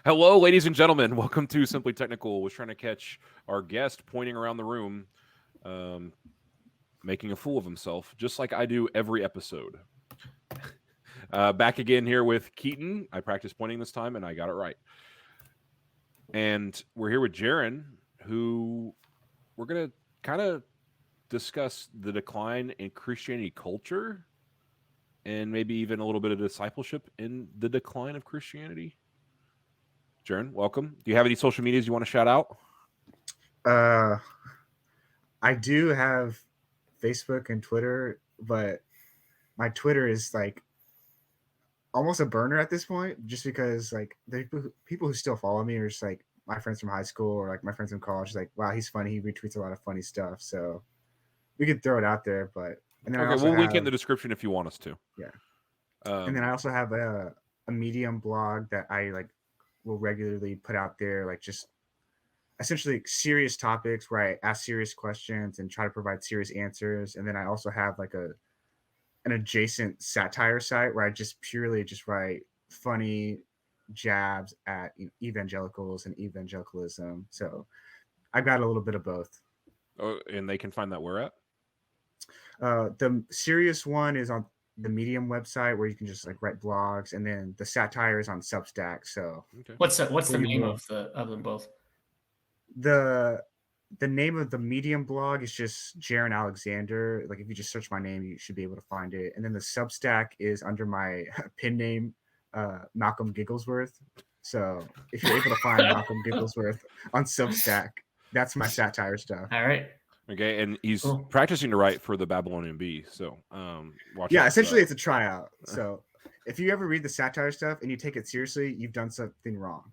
Hello, ladies and gentlemen. Welcome to Simply Technical. Was trying to catch our guest pointing around the room, um, making a fool of himself, just like I do every episode. Back again here with Keaton. I practiced pointing this time, and I got it right. And we're here with Jaron, who we're going to kind of discuss the decline in Christianity culture and maybe even a little bit of discipleship in the decline of Christianity. Jaron, welcome. Do you have any social medias you want to shout out? I do have Facebook and Twitter, but my Twitter is like almost a burner at this point, just because like the people who still follow me are just like my friends from high school or like my friends from college. Like, wow, he's funny. He retweets a lot of funny stuff. So we could throw it out there, but and then I Okay, also we'll link it in have the description if you want us to. yeah, and then I also have a Medium blog that I like will regularly put out there, like just essentially serious topics where I ask serious questions and try to provide serious answers. And then I also have like an adjacent satire site where I just purely just write funny jabs at evangelicals and evangelicalism. So I've got a little bit of both. Oh, and they can find that where at? The serious one is on the Medium website where you can just like write blogs, and then the satire is on Substack. So Okay. What's for the you name more, of them both? the the name of the Medium blog is just Jaron Alexander. Like if you just search my name, you should be able to find it. And then the Substack is under my pin name, Malcolm Gigglesworth. So if you're able to find Malcolm Gigglesworth on Substack, that's my satire stuff. All right. Okay, and he's Cool. practicing to write for the Babylonian Bee, so watch Yeah, out. essentially it's a tryout. So if you ever read the satire stuff and you take it seriously, you've done something wrong.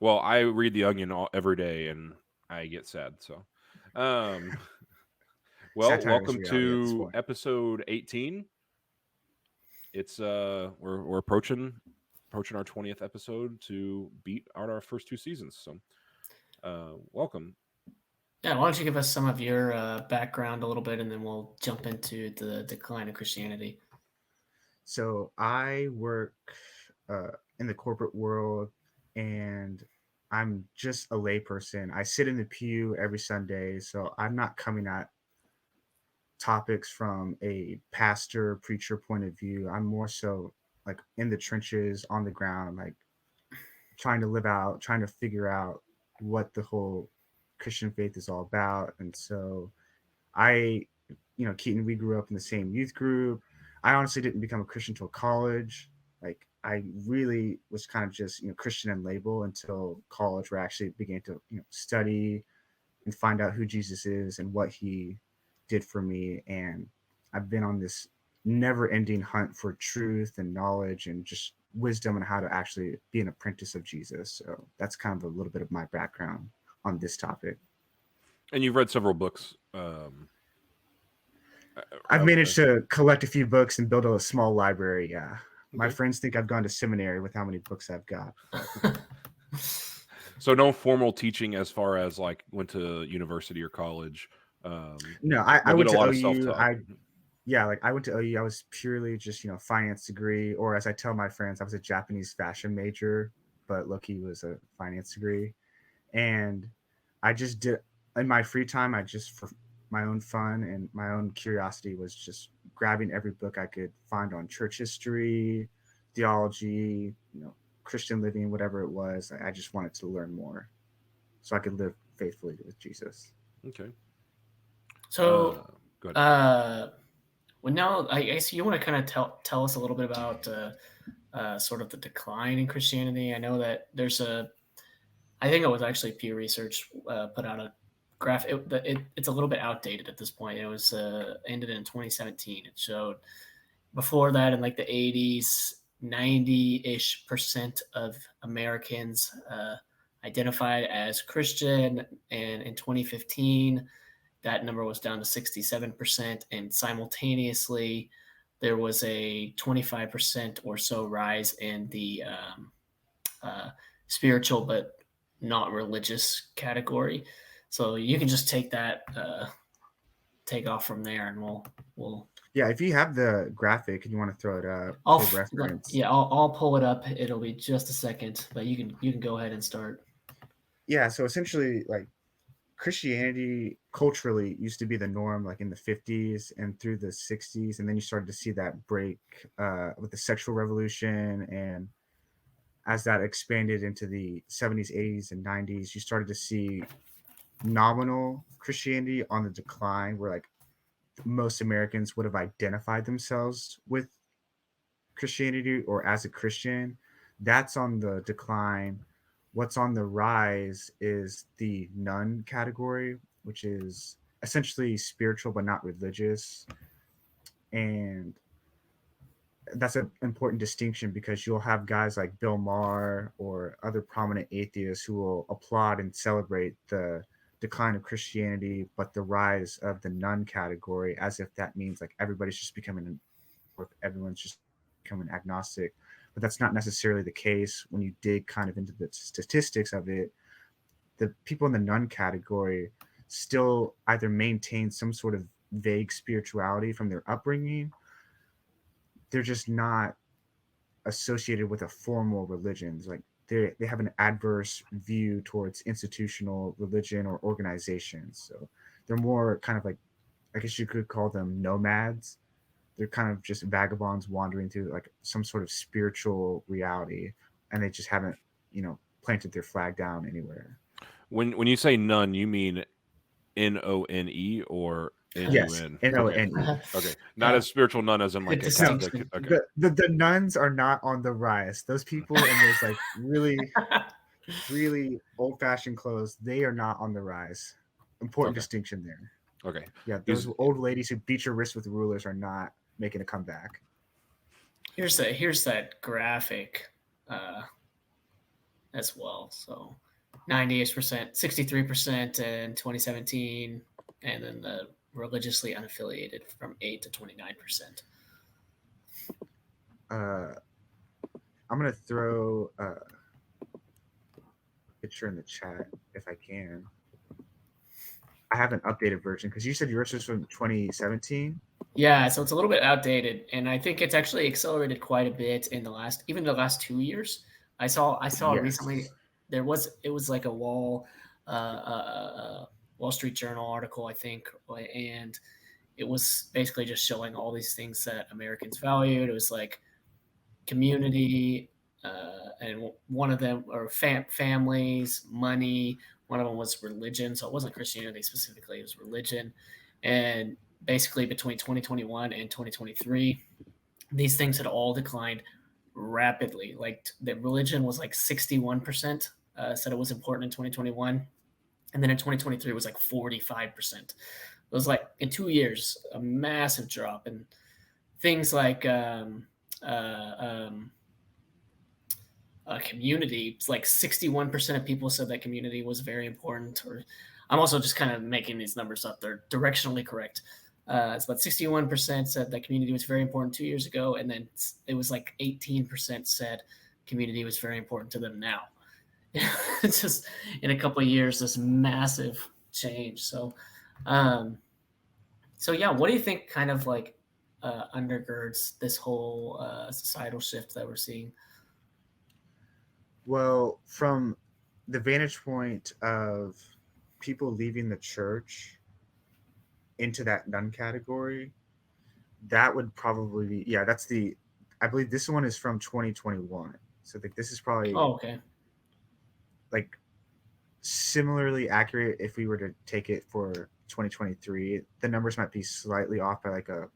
Well, I read The Onion every day, and I get sad. So, well, Satire is welcome reality at this to point. episode 18. It's we're approaching our 20th episode to beat out our first two seasons. So, welcome. Yeah, why don't you give us some of your background a little bit, and then we'll jump into the decline of Christianity. So I work in the corporate world, and I'm just a layperson. I sit in the pew every Sunday, so I'm not coming at topics from a pastor preacher point of view. I'm more so like in the trenches, on the ground, like trying to figure out what the whole Christian faith is all about. And so I, Keaton, we grew up in the same youth group. I honestly didn't become a Christian until college. Like I really was kind of just, Christian and label until college, where I actually began to, study and find out who Jesus is and what he did for me. And I've been on this never ending hunt for truth and knowledge and just wisdom on how to actually be an apprentice of Jesus. So that's kind of a little bit of my background on this topic. And you've read several books. I've managed to collect a few books and build a small library. Yeah. My Okay. friends think I've gone to seminary with how many books I've got. So no formal teaching as far as like went to university or college. No, I but went did to a lot of OU. self-taught. Like I went to OU. I was purely just, finance degree, or as I tell my friends, I was a Japanese fashion major, but low-key was a finance degree. And I just did in my free time, I just for my own fun and my own curiosity was just grabbing every book I could find on church history, theology, Christian living, whatever it was. I just wanted to learn more so I could live faithfully with Jesus. Okay. So, go ahead. well, now I guess you want to kind of tell us a little bit about sort of the decline in Christianity. I know that there's I think it was actually Pew Research put out a graph. It's a little bit outdated at this point. It was ended in 2017. It showed before that in like the 80s, 90-ish% of Americans identified as Christian, and in 2015, that number was down to 67%, and simultaneously, there was a 25% or so rise in the spiritual but not religious category. So you can just take that take off from there, and we'll Yeah, if you have the graphic and you want to throw it up for reference. Yeah, I'll pull it up. It'll be just a second, but you can go ahead and start. Yeah, so essentially, like, Christianity culturally used to be the norm, like in the 50s and through the 60s, and then you started to see that break with the sexual revolution, and as that expanded into the 70s, 80s, and 90s, you started to see nominal Christianity on the decline, where like most Americans would have identified themselves with Christianity or as a Christian. That's on the decline. What's on the rise is the nun category, which is essentially spiritual but not religious. And that's an important distinction because you'll have guys like Bill Maher or other prominent atheists who will applaud and celebrate the decline of Christianity, but the rise of the nun category, as if that means like everybody's just becoming, or everyone's just becoming agnostic. But that's not necessarily the case when you dig kind of into the statistics of it. The people in the nun category still either maintain some sort of vague spirituality from their upbringing. They're just not associated with a formal religion. Like they have an adverse view towards institutional religion or organizations. So they're more kind of like, I guess you could call them nomads. They're kind of just vagabonds wandering through like some sort of spiritual reality, and they just haven't, planted their flag down anywhere. When you say none, you mean None or Yes, NUN? None. Okay, not as spiritual nun as in like a Catholic. Okay, The nuns are not on the rise. Those people in those like really, really old fashioned clothes, they are not on the rise. Important distinction there. Okay. Yeah, those old ladies who beat your wrist with rulers are not making a comeback. Here's that graphic as well. So 98%, 63% in 2017, and then the religiously unaffiliated from 8 to 29%. I'm gonna throw a picture in the chat if I can. I have an updated version because you said yours was from 2017. Yeah, so it's a little bit outdated, and I think it's actually accelerated quite a bit in the last 2 years. I saw Yes. recently it was like a Wall Street Journal article, I think, and it was basically just showing all these things that Americans valued. It was like community, and one of them, or families, money. One of them was religion, so it wasn't Christianity specifically; it was religion. And basically, between 2021 and 2023, these things had all declined rapidly. Like the religion was like 61%, said it was important in 2021, and then in 2023 it was like 45%. It was like in 2 years a massive drop. And things like community, it's like 61% of people said that community was very important. Or I'm also just kind of making these numbers up, they're directionally correct. It's about 61% said that community was very important 2 years ago, and then it was like 18% said community was very important to them now. It's just in a couple of years, this massive change. So yeah, what do you think kind of like undergirds this whole societal shift that we're seeing? Well, from the vantage point of people leaving the church into that nun category, that would probably be, yeah, I believe this one is from 2021. So this is probably okay, like similarly accurate if we were to take it for 2023. The numbers might be slightly off by like a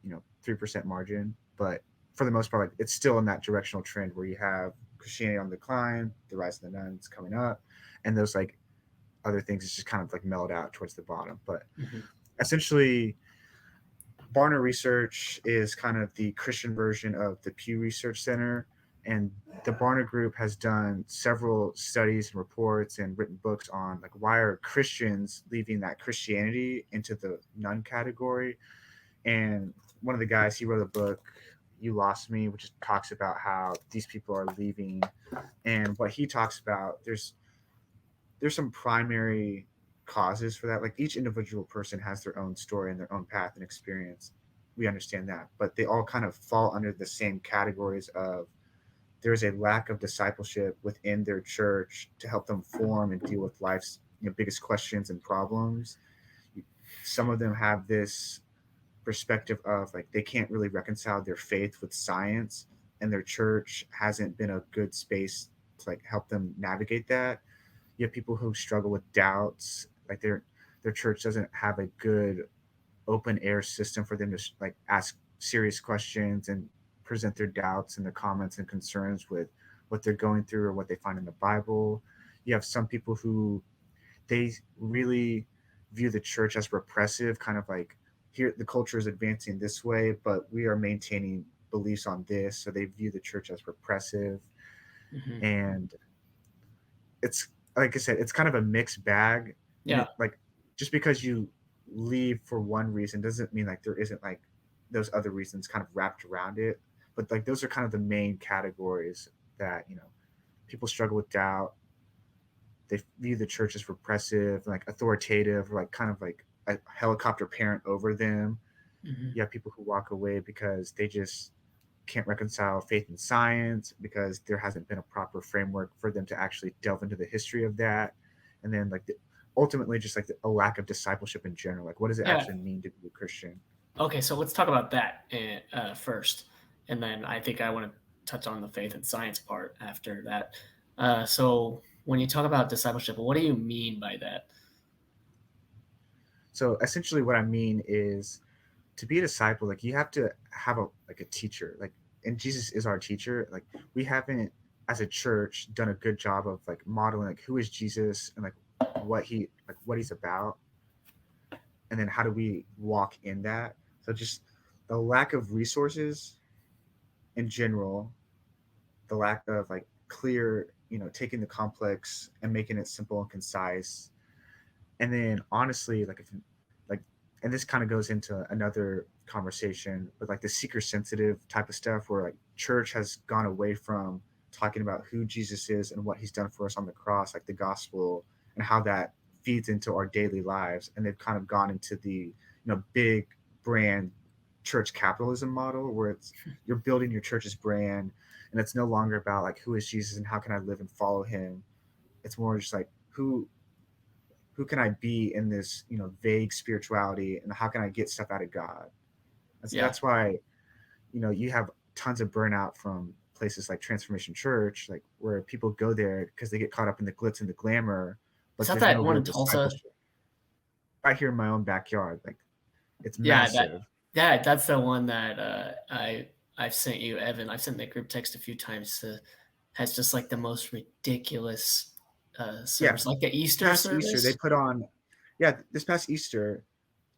3% margin, but for the most part, like, it's still in that directional trend where you have Christianity on the decline, the rise of the nuns coming up, and those like other things is just kind of like mellowed out towards the bottom. But essentially, Barna Research is kind of the Christian version of the Pew Research Center, and the Barna Group has done several studies and reports and written books on like why are Christians leaving that Christianity into the nun category. And one of the guys, he wrote a book, You Lost Me, which talks about how these people are leaving. And what he talks about, there's some primary causes for that. Like each individual person has their own story and their own path and experience. we understand that, but they all kind of fall under the same categories of there's a lack of discipleship within their church to help them form and deal with life's biggest questions and problems. Some of them have this perspective of like they can't really reconcile their faith with science, and their church hasn't been a good space to like help them navigate that. You have people who struggle with doubts, like their church doesn't have a good open air system for them to like ask serious questions and present their doubts and their comments and concerns with what they're going through or what they find in the Bible. You have some people who they really view the church as repressive, kind of like here the culture is advancing this way, but we are maintaining beliefs on this. So they view the church as repressive. Mhm. And it's like I said, it's kind of a mixed bag. And Yeah. like just because you leave for one reason doesn't mean like there isn't like those other reasons kind of wrapped around it. But like those are kind of the main categories that, people struggle with doubt. They view the church as repressive, like authoritative, like kind of like a helicopter parent over them. Mhm. You have people who walk away because they just can't reconcile faith and science because there hasn't been a proper framework for them to actually delve into the history of that. And then ultimately just like a lack of discipleship in general. Like what does it Yeah. actually mean to be a Christian? Okay, so let's talk about that first, and then I think I want to touch on the faith and science part after that. So when you talk about discipleship, what do you mean by that? So essentially what I mean is to be a disciple, like you have to have a teacher, like, and Jesus is our teacher. Like we haven't as a church done a good job of like modeling like who is Jesus and like what he's about, and then how do we walk in that. So just the lack of resources in general, the lack of like clear, taking the complex and making it simple and concise. And then honestly, like if like and this kind of goes into another conversation, but like the seeker sensitive type of stuff where like church has gone away from talking about who Jesus is and what he's done for us on the cross, like the gospel and how that feeds into our daily lives. And they've kind of gone into the, big brand church capitalism model where it's you're building your church's brand, and it's no longer about like who is Jesus and how can I live and follow him. It's more just like who can I be in this, vague spirituality, and how can I get stuff out of God? And so Yeah, that's why, you have tons of burnout from places like Transformation Church, like where people go there because they get caught up in the glitz and the glamour, is but that there's no that one real in Tulsa? discipleship. Right here in my own backyard, like it's Yeah, massive. that's the one that I've sent you, Evan. I've sent that group text a few times. Has just like the most ridiculous Yeah, service, like the this Easter past Easter they service. put on, yeah, this past Easter,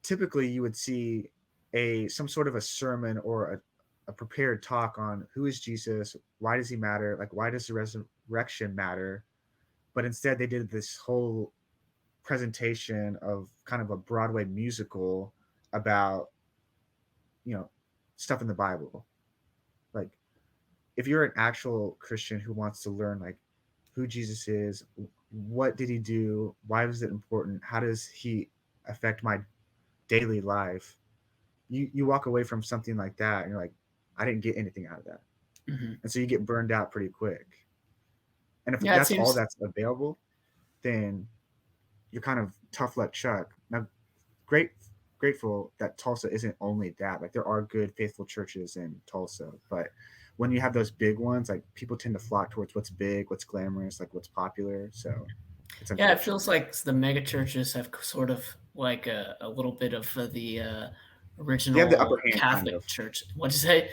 typically you would see a some sort of a sermon or a prepared talk on who is Jesus, why does he matter, like why does the resurrection matter, but instead they did this whole presentation of kind of a Broadway musical about you know stuff in the Bible. Like if you're an actual Christian who wants to learn like who Jesus is, what did he do, why was it important, how does he affect my daily life, you walk away from something like that and you're like, I didn't get anything out of that. Mhm. And so you get burned out pretty quick. And if Yeah, it that's all seems. that's available, then you're kind of tough luck Chuck. Now, great, grateful that Tulsa isn't only that. Like there are good, faithful churches in Tulsa, but when you have those big ones, like people tend to flock towards what's big, what's glamorous, like what's popular. So it's Yeah, it unfortunate. feels like the mega churches have sort of like a little bit of the They have the upper original hand, kind of. Catholic Church. What'd you say?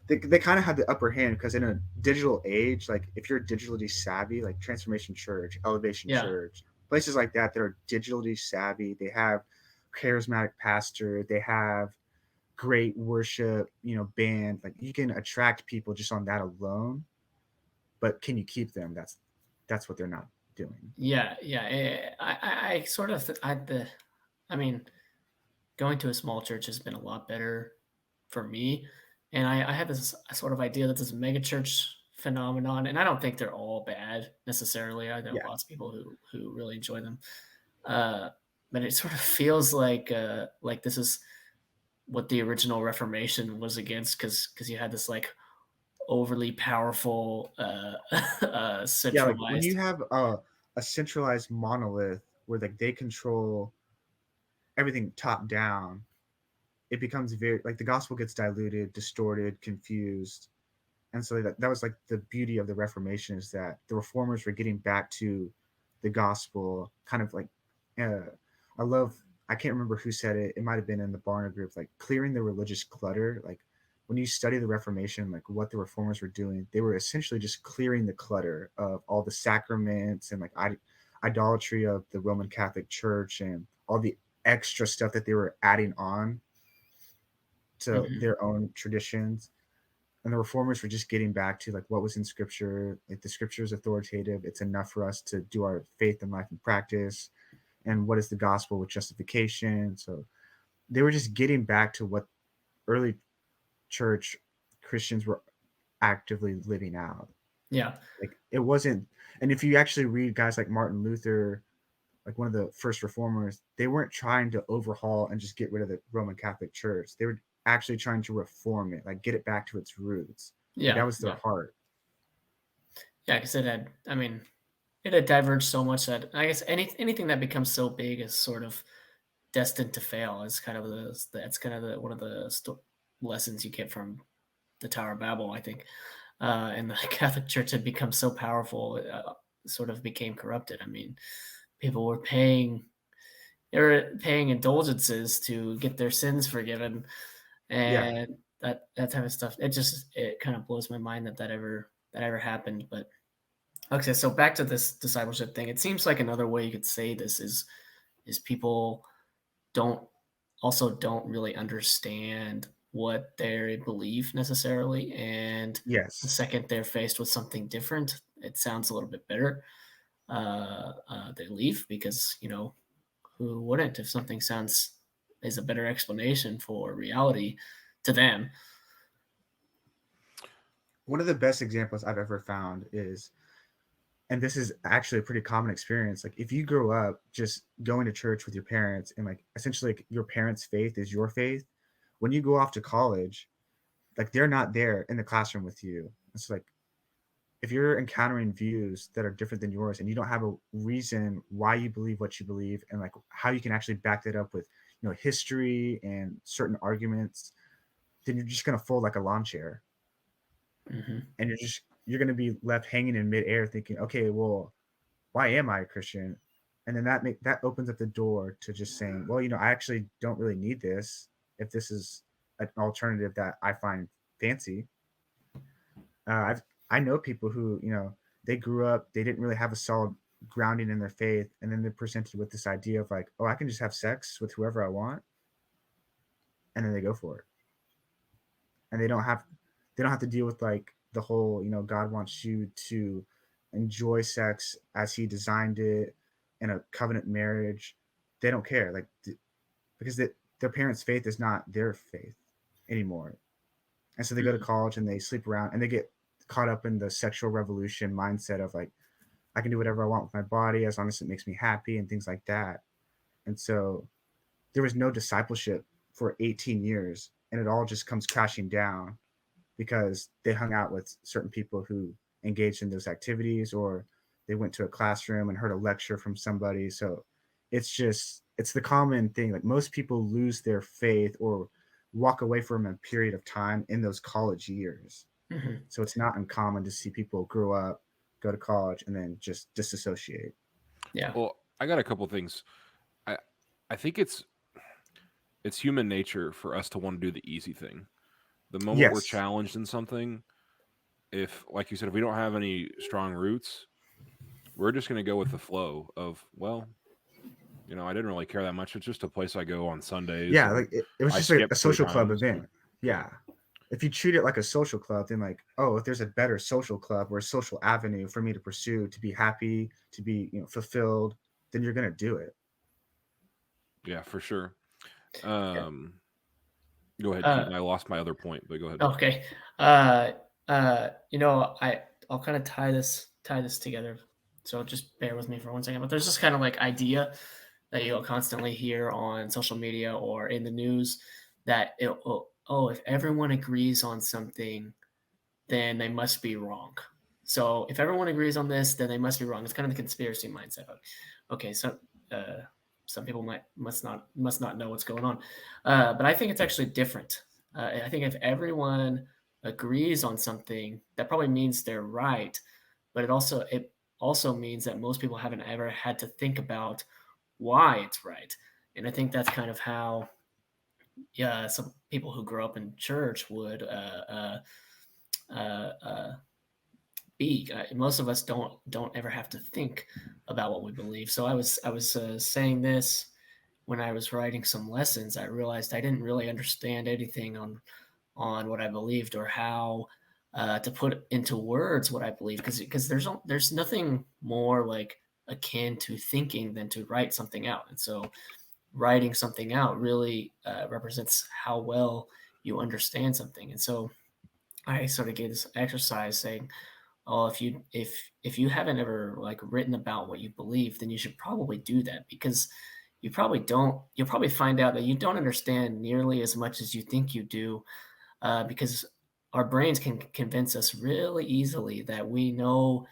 They kind of have the upper hand because in a digital age, like if you're digitally savvy, like Transformation Church, Elevation Yeah, Church, places like that that are digitally savvy, they have charismatic pastor, they have great worship, band. Like you can attract people just on that alone, but can you keep them? That's what they're not doing. yeah. I sort of I mean, going to a small church has been a lot better for me, and I had this sort of idea that this mega church phenomenon, and I don't think they're all bad necessarily. I know Yeah. lots of people who really enjoy them, uh, but it sort of feels like this is what the original Reformation was against, because you had this like overly powerful Yeah, like when centralized. you have a centralized monolith where like they control everything top down, it becomes very like the gospel gets diluted, distorted, confused. And so that was like the beauty of the Reformation, is that the reformers were getting back to the gospel, kind of like uh, I love, I can't remember who said it, it might have been in the Barna group, like clearing the religious clutter. Like when you study the Reformation, like what the reformers were doing, they were essentially just clearing the clutter of all the sacraments and like idolatry of the Roman Catholic Church and all the extra stuff that they were adding on to Mhm. their own traditions. And the reformers were just getting back to like what was in scripture. Like the scripture is authoritative, it's enough for us to do our faith and life and practice. And what is the gospel with justification? So they were just getting back to what early church Christians were actively living out. Yeah. Like it wasn't, and if you actually read guys like Martin Luther, like one of the first reformers, they weren't trying to overhaul and just get rid of the Roman Catholic Church. They were actually trying to reform it, like get it back to its roots. Like that Yeah. was their Yeah. heart. Yeah. Because it had, I mean, it had diverged so much that I guess anything that becomes so big is sort of destined to fail. Is kind of that's kind of one of the lessons you get from the Tower of Babel, I think. And the Catholic Church had become so powerful, it, sort of became corrupted. I mean, people were paying, they were paying indulgences to get their sins forgiven, Yeah. and that type of stuff. It kind of blows my mind that ever happened. But okay, so back to this discipleship thing. It seems like another way you could say this is people don't don't really understand what they believe necessarily, and the Yes. second they're faced with something different, it sounds a little bit better. They leave because who wouldn't if something sounds is a better explanation for reality to them. One of the best examples I've ever found is, and this is actually a pretty common experience, like if you grow up just going to church with your parents and like essentially like your parents' faith is your faith, when you go off to college, like they're not there in the classroom with you. It's like if you're encountering views that are different than yours and you don't have a reason why you believe what you believe and like how you can actually back that up with history and certain arguments, then you're just going to fold like a lawn chair, Hmm. and you're going to be left hanging in midair thinking, okay, well, why am I a Christian? And then that opens up the door to just saying, well, I actually don't really need this if this is an alternative that I find fancy. I know people who they grew up, they didn't really have a solid grounding in their faith, and then they're presented with this idea of like, oh, I can just have sex with whoever I want, and then they go for it, and they don't have to deal with like the whole God wants you to enjoy sex as He designed it in a covenant marriage. They don't care, like because their parents' faith is not their faith anymore, and so they go to college and they sleep around and they get caught up in the sexual revolution mindset of like, I can do whatever I want with my body as long as it makes me happy and things like that. And so there was no discipleship for 18 years, and it all just comes crashing down because they hung out with certain people who engaged in those activities, or they went to a classroom and heard a lecture from somebody. So it's the common thing. Like most people lose their faith or walk away from a period of time in those college years. Hmm. So it's not uncommon to see people grow up, go to college, and then just disassociate. Yeah. Well, I got a couple things. I I think it's human nature for us to want to do the easy thing. The moment we're Yes. challenged in something, if like you said, if we don't have any strong roots, we're just going to go with the flow of, well, I didn't really care that much. It's just a place I go on Sundays Yeah, and like it was I just like skip a three social club times. event. Yeah. If you treat it like a social club, then like, oh, if there's a better social club or a social avenue for me to pursue, to be happy, to be, fulfilled, then you're gonna do it. Yeah, for sure. Yeah. Um, Go ahead, Uh, Keaton. I lost my other point, but go ahead. okay. I'll kind of tie this together. So just bear with me for 1 second. But there's this kind of like idea that you'll constantly hear on social media or in the news that if everyone agrees on something, then they must be wrong. So if everyone agrees on this, then they must be wrong. It's kind of the conspiracy mindset. Okay, so some people must not know what's going on, but I think it's actually different. I think if everyone agrees on something, that probably means they're right, but it also means that most people haven't ever had to think about why it's right. And I think that's kind of how, yeah, some people who grow up in church would uh, uh, be. Most of us don't ever have to think about what we believe. So I was saying this when I was writing some lessons. I realized I didn't really understand anything on what I believed or how to put into words what I believe, because there's nothing more like akin to thinking than to write something out. And so writing something out really represents how well you understand something. And so I sort of gave this exercise saying, oh, if you haven't ever like written about what you believe, then you should probably do that, because you'll probably find out that you don't understand nearly as much as you think you do, because our brains can convince us really easily that we know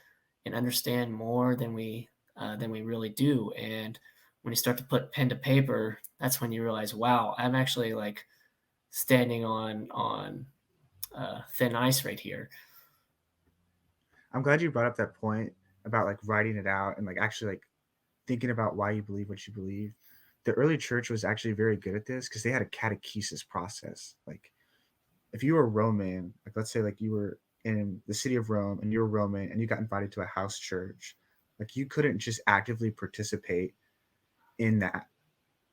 and understand more than we really do. And when you start to put pen to paper, that's when you realize, wow, I'm actually like standing on thin ice right here. I'm glad you brought up that point about like writing it out and like actually like thinking about why you believe what you believe. The early church was actually very good at this because they had a catechesis process. Like if you were Roman, like let's say like you were in the city of Rome and you were Roman and you got invited to a house church, like you couldn't just actively participate in that.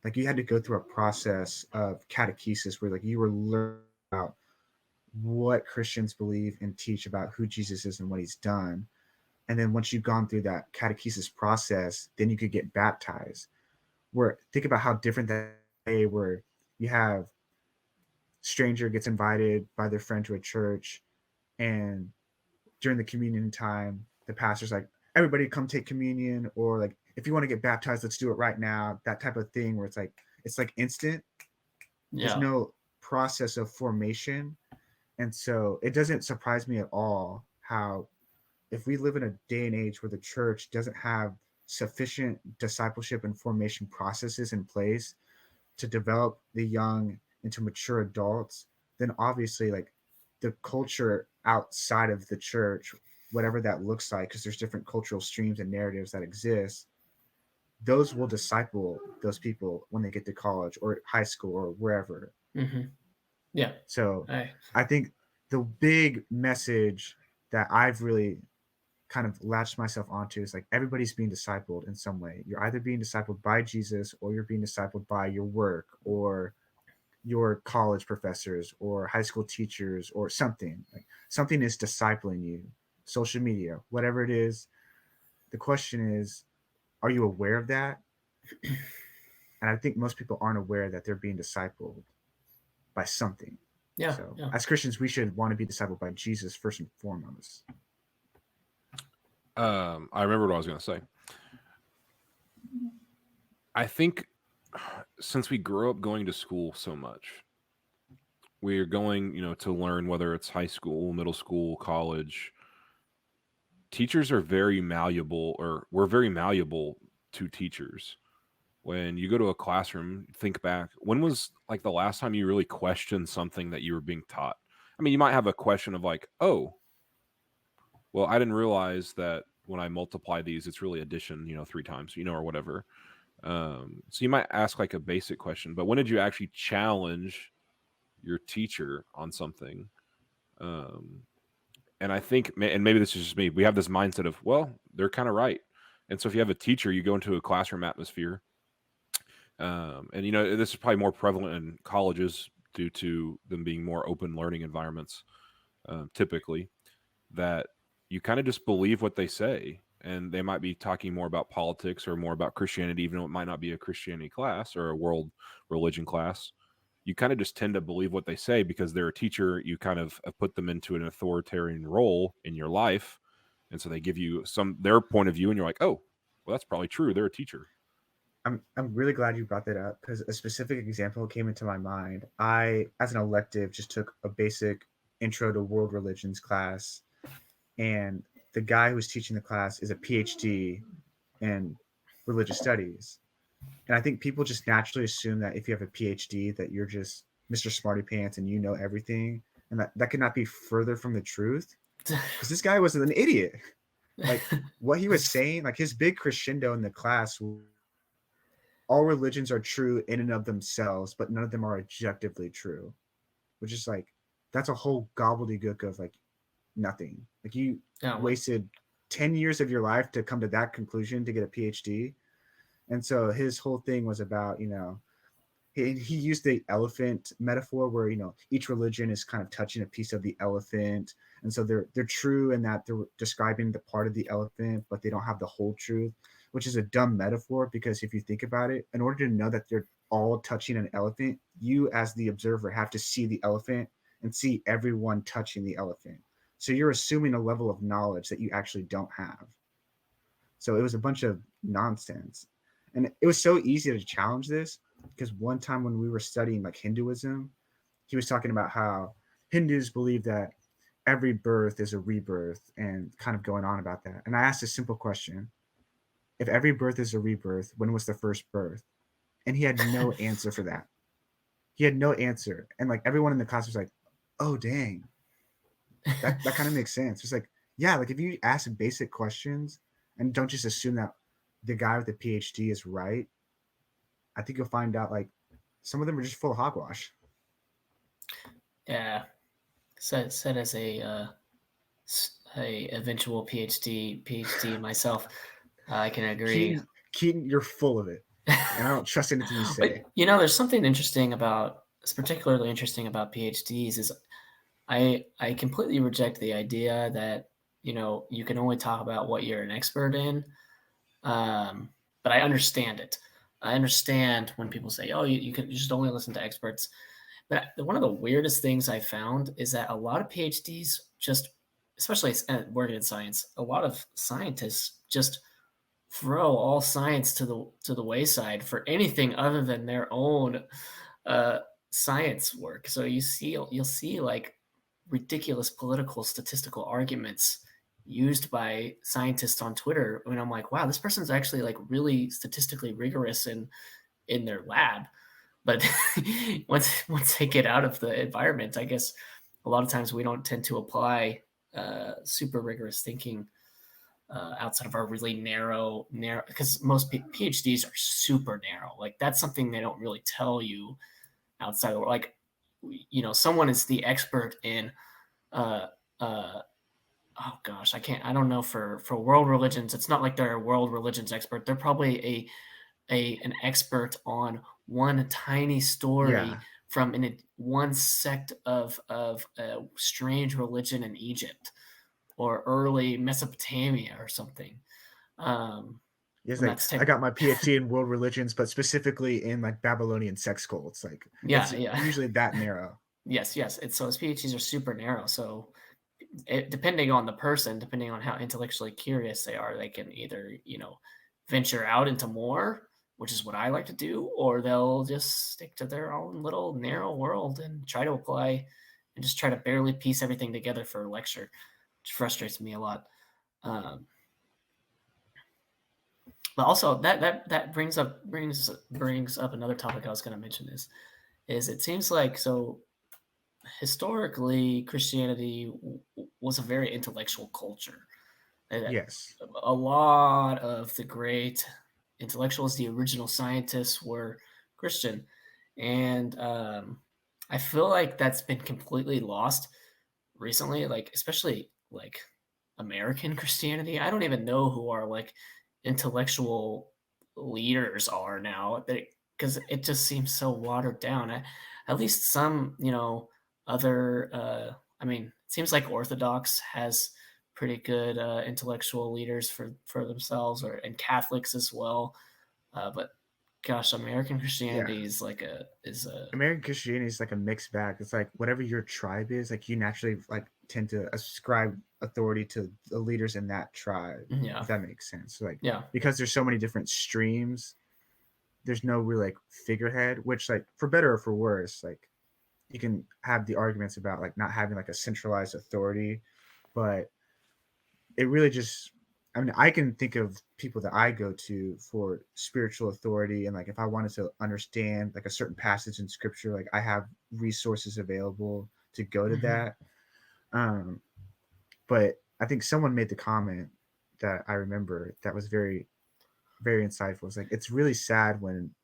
Like you had to go through a process of catechesis where like you were learning about what Christians believe and teach about who Jesus is and what he's done. And then once you've gone through that catechesis process, then you could get baptized. Where think about how different that way where you have stranger gets invited by their friend to a church, and during the communion time, the pastor's like, everybody come take communion, or like if you want to get baptized, let's do it right now. That type of thing where it's like instant. There's Yeah. no process of formation. And so it doesn't surprise me at all how if we live in a day and age where the church doesn't have sufficient discipleship and formation processes in place to develop the young into mature adults, then obviously like the culture outside of the church, whatever that looks like, because there's different cultural streams and narratives that exist, those will disciple those people when they get to college or high school or wherever. Hmm. Yeah. So I I think the big message that I've really kind of latched myself onto is like everybody's being discipled in some way. You're either being discipled by Jesus or you're being discipled by your work or your college professors or high school teachers or something. Like something is discipling you. Social media, whatever it is. The question is, are you aware of that? And I think most people aren't aware that they're being discipled by something. Yeah. So, Yeah. as Christians, we should want to be discipled by Jesus first and foremost. I remember what I was going to say. I think since we grew up going to school so much, we're going, to learn whether it's high school, middle school, college. Teachers are very malleable, or we're very malleable to teachers. When you go to a classroom, think back, when was like the last time you really questioned something that you were being taught? I mean, you might have a question of like, oh, well, I didn't realize that when I multiply these, it's really addition, 3 times, or whatever. So you might ask like a basic question, but when did you actually challenge your teacher on something? Um, and I think, and maybe this is just me, we have this mindset of, well, they're kind of right. And so if you have a teacher, you go into a classroom atmosphere, and this is probably more prevalent in colleges due to them being more open learning environments, typically, that you kind of just believe what they say. And they might be talking more about politics or more about Christianity, even though it might not be a Christianity class or a world religion class. You kind of just tend to believe what they say because they're a teacher. You kind of have put them into an authoritarian role in your life. And so they give you their point of view, and you're like, oh, well, that's probably true. They're a teacher. I'm really glad you brought that up because a specific example came into my mind. I, as an elective, just took a basic intro to world religions class, and the guy who was teaching the class is a PhD in religious studies. And I think people just naturally assume that if you have a PhD, that you're just Mr. Smarty Pants and you know everything, and that could not be further from the truth. Because this guy was an idiot. Like what he was saying, like his big crescendo in the class, all religions are true in and of themselves, but none of them are objectively true. Which is like that's a whole gobbledygook of like nothing. Like you Yeah, wasted 10 years of your life to come to that conclusion to get a PhD. And so his whole thing was about, he used the elephant metaphor where, each religion is kind of touching a piece of the elephant. And so they're true in that they're describing the part of the elephant, but they don't have the whole truth, which is a dumb metaphor because if you think about it, in order to know that they're all touching an elephant, you as the observer have to see the elephant and see everyone touching the elephant. So you're assuming a level of knowledge that you actually don't have. So it was a bunch of nonsense. And it was so easy to challenge this because one time when we were studying like Hinduism, he was talking about how Hindus believe that every birth is a rebirth and kind of going on about that. And I asked a simple question. If every birth is a rebirth, when was the first birth? And he had no answer for that. He had no answer. And like everyone in the class was like, oh dang. That kind of makes sense. It's like, yeah, like if you ask basic questions and don't just assume that the guy with the PhD is right, I think you'll find out like some of them are just full of hogwash. yeah. Said as a eventual PhD myself, I can agree. Keaton, you're full of it, and I don't trust anything you say. But, there's something interesting about, it's particularly interesting about PhDs is I completely reject the idea that you can only talk about what you're an expert in. But I understand it. I understand when people say, "Oh, you just only listen to experts." But one of the weirdest things I found is that a lot of PhDs just, especially working in science, a lot of scientists just throw all science to the wayside for anything other than their own science work. So you'll see like ridiculous political statistical arguments used by scientists on Twitter, and I'm like, wow, this person's actually like really statistically rigorous in their lab. But once they get out of the environment, I guess a lot of times we don't tend to apply super rigorous thinking outside of our really narrow, because most PhDs are super narrow. Like that's something they don't really tell you outside of like, someone is the expert in, oh gosh, I don't know for world religions. It's not like they're a world religions expert. They're probably an expert on one tiny story from one sect of a strange religion in Egypt or early Mesopotamia or something. It's like I got my PhD in world religions, but specifically in like Babylonian sex cults. Like it's usually that narrow. Yes. It's PhDs are super narrow. So depending on the person, depending on how intellectually curious they are, they can either venture out into more, which is what I like to do, or they'll just stick to their own little narrow world and try to apply and just try to barely piece everything together for a lecture, which frustrates me a lot. But also that brings up another topic I was going to mention is it seems like, so historically Christianity was a very intellectual culture. Yes. A lot of the great intellectuals, the original scientists, were Christian. And I feel like that's been completely lost recently, like especially like American Christianity. I don't even know who our like intellectual leaders are now, because it just seems so watered down. At least some, other, I mean, it seems like Orthodox has pretty good intellectual leaders for themselves, and Catholics as well. But gosh, American Christianity is like American Christianity is like a mixed bag. It's like whatever your tribe is, like you naturally like tend to ascribe authority to the leaders in that tribe. Yeah. If that makes sense. So like yeah, because there's so many different streams, there's no real like figurehead, which like for better or for worse, like you can have the arguments about like not having like a centralized authority, but it really just, I mean, I can think of people that I go to for spiritual authority, and like if I wanted to understand like a certain passage in scripture, like I have resources available to go to Mhm. that. um but I think someone made the comment that I remember that was very, very insightful. It's like it's really sad when,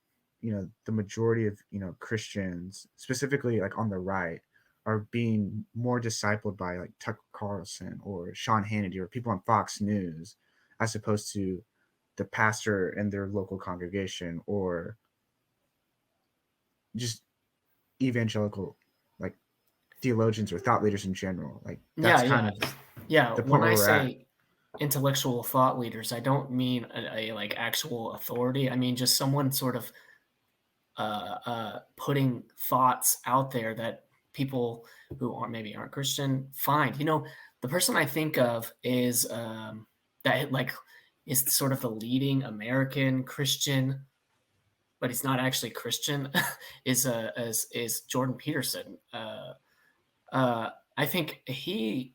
the majority of, Christians, specifically like on the right, are being more discipled by like Tucker Carlson or Sean Hannity or people on Fox News, as opposed to the pastor in their local congregation, or just evangelical like theologians or thought leaders in general. Like Yeah, that's kind yeah, of yeah. the When point where I we're at. say intellectual thought leaders, I don't mean a like actual authority. I mean just someone sort of putting thoughts out there that people who aren't Christian find. The person I think of is that like is sort of the leading American Christian, but he's not actually Christian. Is Jordan Peterson? I think he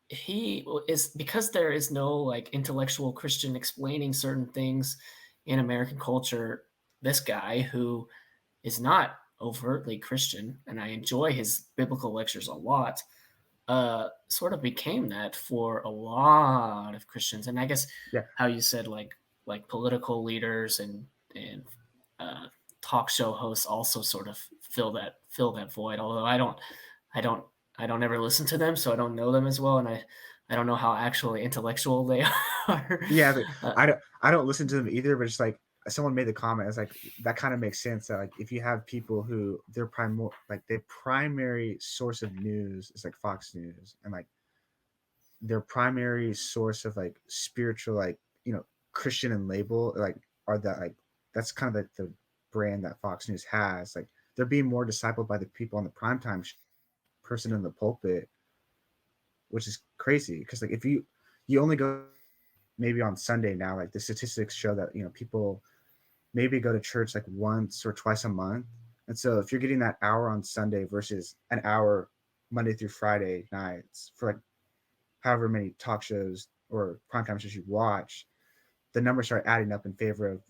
is, because there is no like intellectual Christian explaining certain things in American culture. This guy who is not overtly Christian, and I enjoy his biblical lectures a lot, sort of became that for a lot of Christians. And I guess Yeah. how you said like political leaders and uh, talk show hosts also sort of fill that void. Although I don't I don't ever listen to them, so I don't know them as well, and I don't know how actually intellectual they are. Yeah, but uh, I don't listen to them either, but it's like someone made the comment. It's like that kind of makes sense that like if you have people who their primary source of news is like Fox News, and like their primary source of like spiritual, like, Christian and label, like, are that like that's kind of like the brand that Fox News has. Like they're being more discipled by the people on the primetime person in the pulpit, which is crazy because like if you only go maybe on Sunday now, like the statistics show that, people maybe go to church like once or twice a month. And so if you're getting that hour on Sunday versus an hour Monday through Friday nights for like however many talk shows or primetime shows you watch, the numbers start adding up in favor of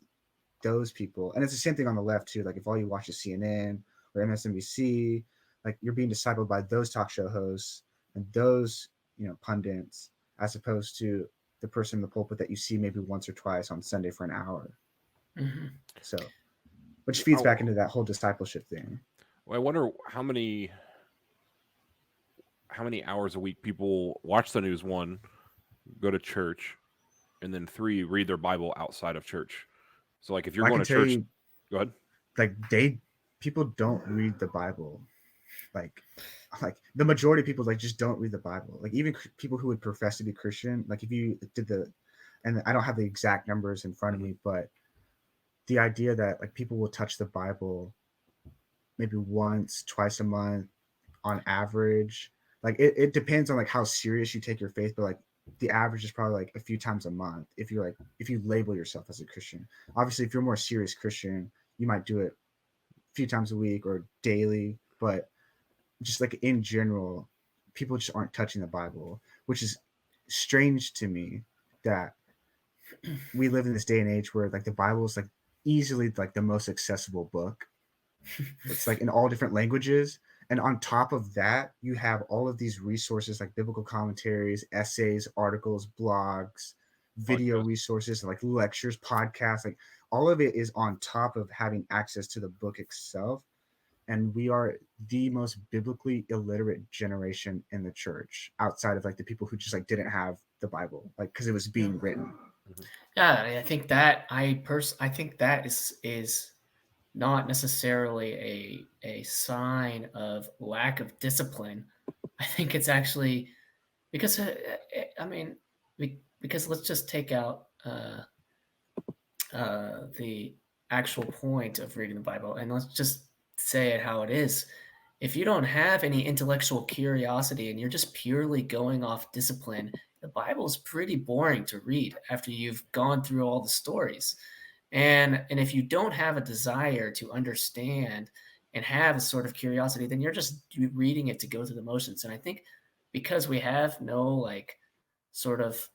those people. And it's the same thing on the left too. Like if all you watch is CNN or MSNBC, like you're being discipled by those talk show hosts and those, pundits, as opposed to the person in the pulpit that you see maybe once or twice on Sunday for an hour. mhm. So, which feeds back Oh, into that whole discipleship thing. well, I wonder how many hours a week people watch the news. One, go to church, and then three, read their Bible outside of church. So, like, if you're I going can to tell church, you, go ahead. like people don't read the Bible. Like, like the majority of people like just don't read the Bible. Like even people who would profess to be Christian, like if you did and I don't have the exact numbers in front of Mhm. me, but the idea that like people will touch the Bible maybe once, twice a month on average. Like it depends on like how serious you take your faith, but like the average is probably like a few times a month if you label yourself as a Christian. Obviously, if you're a more serious Christian, you might do it a few times a week or daily, but just like in general, people just aren't touching the Bible, which is strange to me that we live in this day and age where like the Bible is like easily like the most accessible book. It's like in all different languages. And on top of that, you have all of these resources like biblical commentaries, essays, articles, blogs, video Podcast. resources, like lectures, podcasts, like all of it is on top of having access to the book itself. And we are the most biblically illiterate generation in the church, outside of like the people who just like didn't have the Bible, like because it was Yeah. being written. Mhm. Yeah, I think that I think that is not necessarily a sign of lack of discipline. I think it's actually because I mean because let's just take out the actual point of reading the Bible, and let's just say it how it is. If you don't have any intellectual curiosity and you're just purely going off discipline, the Bible is pretty boring to read after you've gone through all the stories. And if you don't have a desire to understand and have a sort of curiosity, then you're just reading it to go through the motions. And I think because we have no like sort of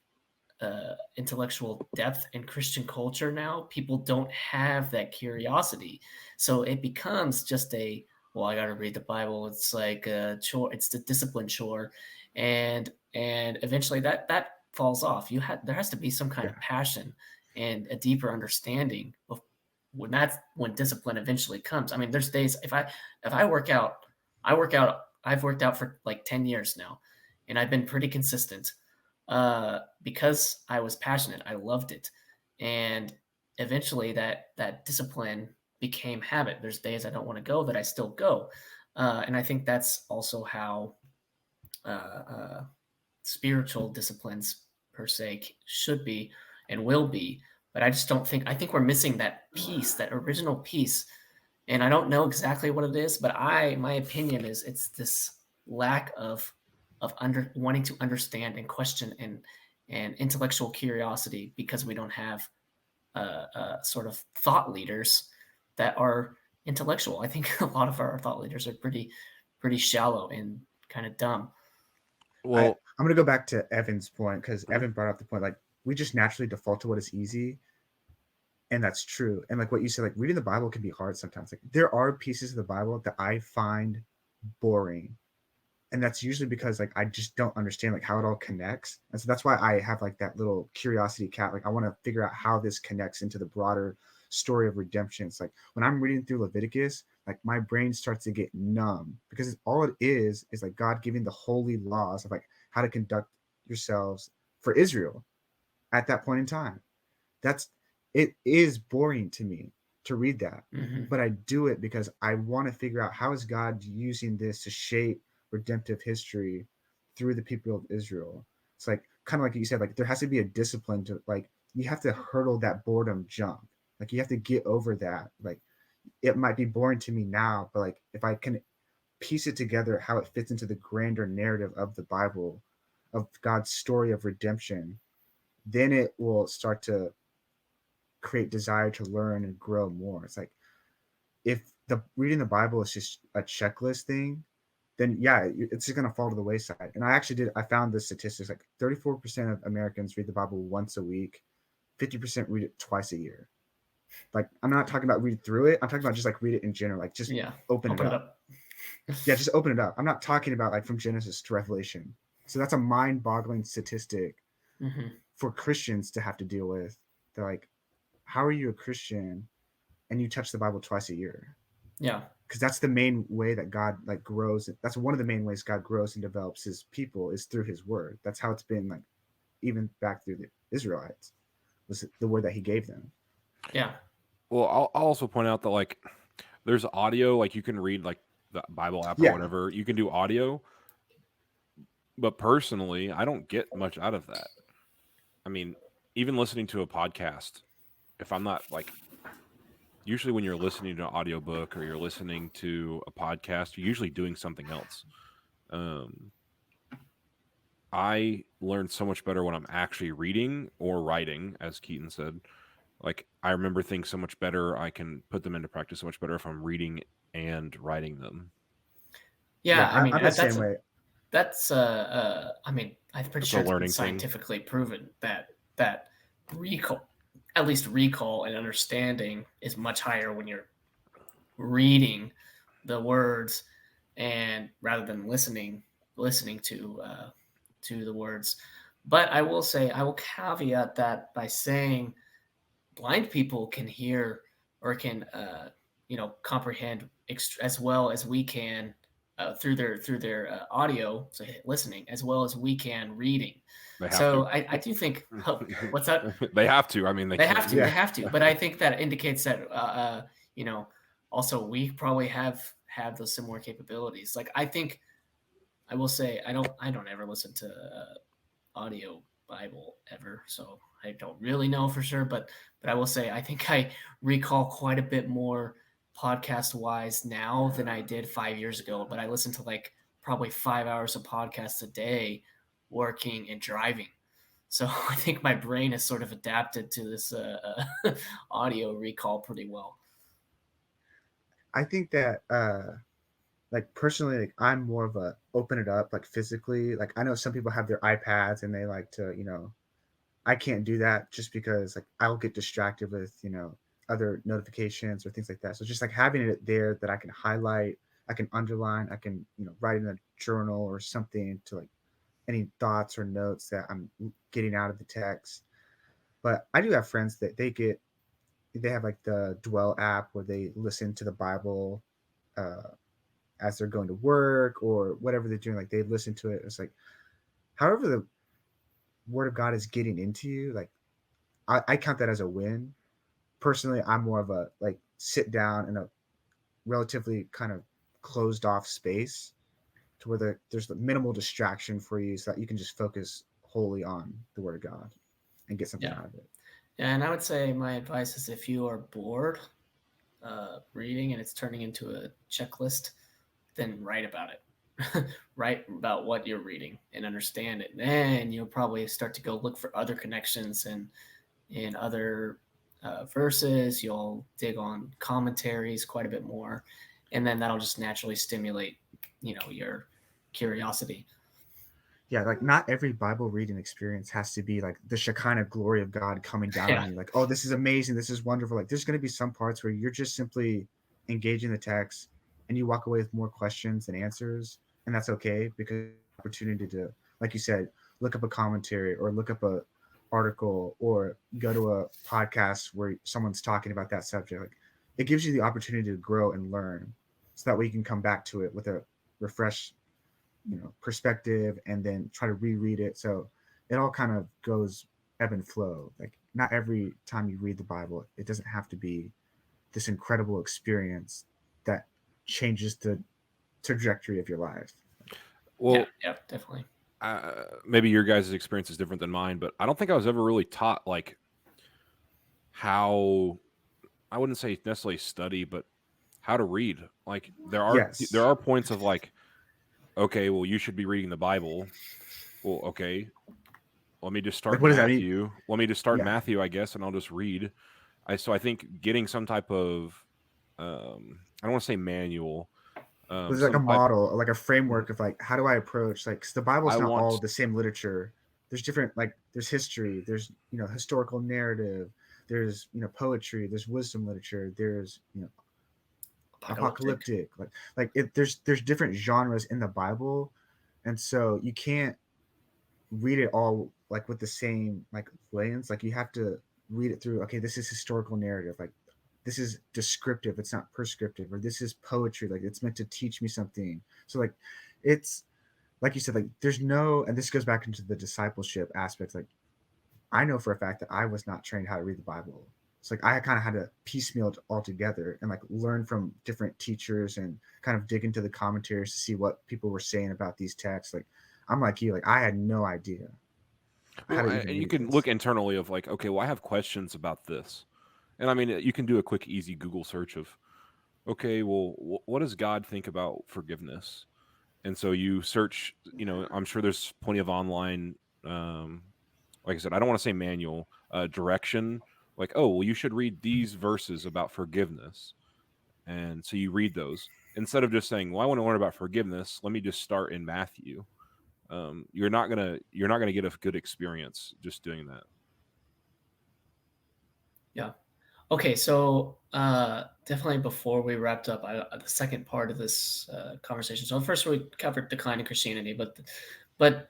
intellectual depth in Christian culture now, people don't have that curiosity. So it becomes just well, I got to read the Bible. It's like a chore. It's the discipline chore, and eventually that falls off. There has to be some kind of passion and a deeper understanding of when discipline eventually comes. I mean, there's days if I work out, I've worked out for like 10 years now, and I've been pretty consistent because I was passionate. I loved it. And eventually that discipline became habit. There's days I don't want to go that I still go. And I think that's also how spiritual disciplines per se should be and will be. But I just don't think, I think we're missing that piece, that original piece. And I don't know exactly what it is, but my opinion is it's this lack of wanting to understand and question and intellectual curiosity, because we don't have sort of thought leaders that are intellectual. I think a lot of our thought leaders are pretty shallow and kind of dumb. Well, I'm going to go back to Evan's point, because Evan brought up the point, like, we just naturally default to what is easy. And that's true. And like what you said, like reading the Bible can be hard sometimes. Like there are pieces of the Bible that I find boring. And that's usually because like I just don't understand like how it all connects. And so that's why I have like that little curiosity cat. Like I want to figure out how this connects into the broader story of redemption. It's like when I'm reading through Leviticus, like my brain starts to get numb, because all it is like God giving the holy laws of like how to conduct yourselves for Israel at that point in time. It is boring to me to read that, but I do it because I want to figure out how is God using this to shape redemptive history through the people of Israel. It's like kind of like you said, like there has to be a discipline to, like, you have to hurdle that boredom jump. Like you have to get over that. Like it might be boring to me now, but like if I can piece it together, how it fits into the grander narrative of the Bible, of God's story of redemption, then it will start to create desire to learn and grow more. It's like if the reading the Bible is just a checklist thing, then yeah, it's just gonna fall to the wayside. And I found the statistics, like 34% of Americans read the Bible once a week, 50% read it twice a year. Like I'm not talking about read through it, I'm talking about just like read it in general, like just open it up. Yeah, just open it up. I'm not talking about like from Genesis to Revelation. So that's a mind-boggling statistic for Christians to have to deal with. They're like, how are you a Christian and you touch the Bible twice a year? Yeah. Because that's the main way that God like grows. That's one of the main ways God grows and develops his people is through his word. That's how it's been, like even back through the Israelites, was the word that he gave them. Yeah. Well, I'll also point out that like there's audio, like you can read like the Bible app or whatever. You can do audio. But personally, I don't get much out of that. I mean, even listening to a podcast, if I'm not like, usually when you're listening to an audiobook or you're listening to a podcast, you're usually doing something else. I learn so much better when I'm actually reading or writing, as Keaton said. Like, I remember things so much better. I can put them into practice so much better if I'm reading and writing them. Yeah, I mean, I'm the same way. That's I mean, I'm pretty sure it's been scientifically proven that recall, at least recall and understanding, is much higher when you're reading the words and rather than listening to the words. But I will say, I will caveat that by saying blind people can hear or can comprehend as well as we can through their audio, so listening, as well as we can reading. So I do think what's that? They have to. I mean, they have to. They have to. But I think that indicates that also we probably have those similar capabilities. Like I think I will say I don't ever listen to audio Bible ever, so I don't really know for sure. But I will say I think I recall quite a bit more podcast wise now than I did 5 years ago. But I listen to like probably 5 hours of podcasts a day, working and driving. So I think my brain has sort of adapted to this audio recall pretty well. I think that like personally, like I'm more of a open it up like physically. Like I know some people have their iPads and they like to, I can't do that just because like I'll get distracted with, other notifications or things like that. So just like having it there that I can highlight, I can underline, I can, write in a journal or something to like any thoughts or notes that I'm getting out of the text. But I do have friends that they have like the Dwell app where they listen to the Bible uh, as they're going to work or whatever they're doing. Like they listen to it. It's like, however the Word of God is getting into you, like I count that as a win. Personally, I'm more of a like sit down in a relatively kind of closed off space to where there's the minimal distraction for you so that you can just focus wholly on the Word of God and get something Yeah. out of it. Yeah, and I would say my advice is if you are bored reading and it's turning into a checklist, then write about it. Write about what you're reading and understand it. Then you'll probably start to go look for other connections and in other verses. You'll dig on commentaries quite a bit more, and then that'll just naturally stimulate, your curiosity. Yeah, like not every Bible reading experience has to be like the Shekinah glory of God coming down on Yeah, you. Like, oh, this is amazing. This is wonderful. Like, there's going to be some parts where you're just simply engaging the text and you walk away with more questions than answers. And that's okay because opportunity to, like you said, look up a commentary or look up a article or go to a podcast where someone's talking about that subject. Like, it gives you the opportunity to grow and learn so that way you can come back to it with a refreshed perspective and then try to reread it. So it all kind of goes ebb and flow. Like not every time you read the Bible, it doesn't have to be this incredible experience that changes the trajectory of your life. Well, yeah, definitely. maybe your guys' experience is different than mine, but I don't think I was ever really taught like how, I wouldn't say necessarily study, but how to read. Like there Yes. are points of like, okay, well you should be reading the Bible. Well, okay, let me just start Like in what does that mean? Matthew. Let me just start in Yeah. Matthew, I guess, and I'll just read. I think getting some type of I don't want to say manual, There's like a some type. model, like a framework of like how do I approach like 'cause the Bible's I not all want the same literature. There's different like there's history, there's historical narrative, there's poetry, there's wisdom literature, there's Apocalyptic. apocalyptic there's different genres in the Bible, and so you can't read it all like with the same like lens. Like you have to read it through, okay, this is historical narrative, like this is descriptive, it's not prescriptive, or this is poetry, like it's meant to teach me something. So like it's like you said, like there's no, and this goes back into the discipleship aspects. Like I know for a fact that I was not trained how to read the Bible. It's like I kind of had to piecemeal it all together and like learn from different teachers and kind of dig into the commentaries to see what people were saying about these texts. Like I'm like you, like I had no idea how well, to even and you read can look this. internally of like, okay, well I have questions about this, and I mean you can do a quick, easy Google search of, okay, well what does God think about forgiveness? And so you search, I'm sure there's plenty of online, um, like I said, I don't want to say manual, direction, like, oh, well, you should read these verses about forgiveness. And so you read those instead of just saying, well, I want to learn about forgiveness. Let me just start in Matthew. You're not gonna get a good experience just doing that. Yeah. Okay, so definitely before we wrapped up the second part of this conversation. So first we covered decline in Christianity, but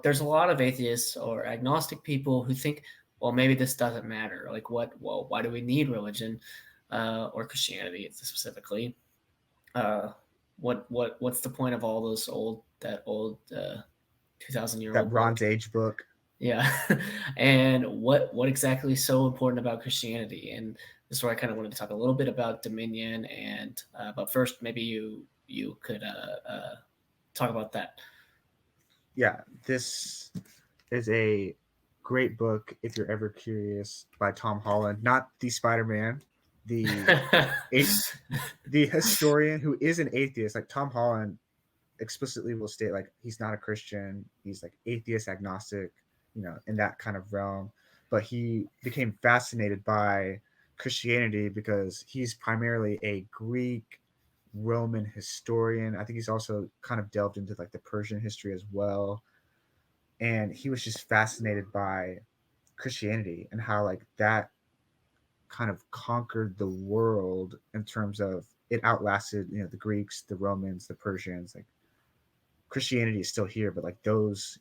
there's a lot of atheists or agnostic people who think, well, maybe this doesn't matter. Like, why do we need religion or Christianity specifically? What's the point of all those that old 2,000-year-old That book? Bronze Age book. Yeah. And what exactly is so important about Christianity? And this is where I kind of wanted to talk a little bit about dominion. And but first, maybe you could talk about that. Yeah, this is a great book if you're ever curious, by Tom Holland, not the Spider-Man, the a- the historian who is an atheist. Like Tom Holland explicitly will state like he's not a Christian, he's like atheist agnostic. in that kind of realm. But he became fascinated by Christianity because he's primarily a Greek Roman historian. I think he's also kind of delved into like the Persian history as well. And he was just fascinated by Christianity and how like that kind of conquered the world in terms of it outlasted, the Greeks, the Romans, the Persians. Like Christianity is still here, but like those,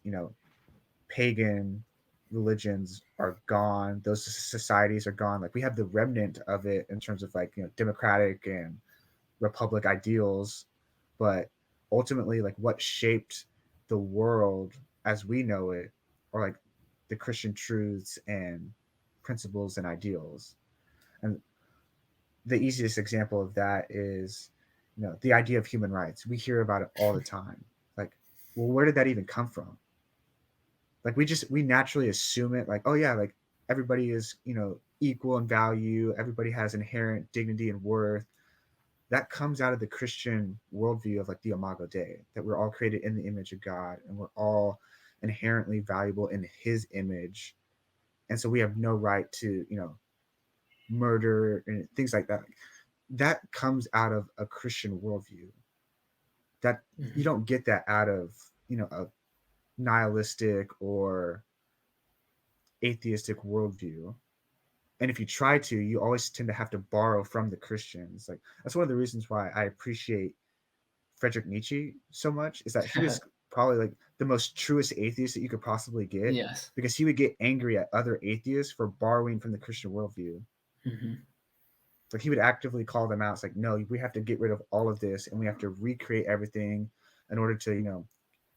pagan religions are gone. Those societies are gone. Like we have the remnant of it in terms of like, democratic and republic ideals, but ultimately like what shaped the world as we know it are like the Christian truths and principles and ideals. And the easiest example of that is, the idea of human rights. We hear about it all the time. Like, well, where did that even come from? Like we naturally assume it, like, oh yeah, like everybody is, equal in value, everybody has inherent dignity and worth. That comes out of the Christian worldview of like the Imago Dei, that we're all created in the image of God and we're all inherently valuable in his image. And so we have no right to, murder and things like that. That comes out of a Christian worldview. That you don't get that out of, a nihilistic or atheistic worldview. And if you try to, you always tend to have to borrow from the Christians. Like that's one of the reasons why I appreciate Friedrich Nietzsche so much, is that he was probably like the most truest atheist that you could possibly get, Yes. because he would get angry at other atheists for borrowing from the Christian worldview. Mm-hmm. Like he would actively call them out. It's like, no, we have to get rid of all of this and we have to recreate everything in order to,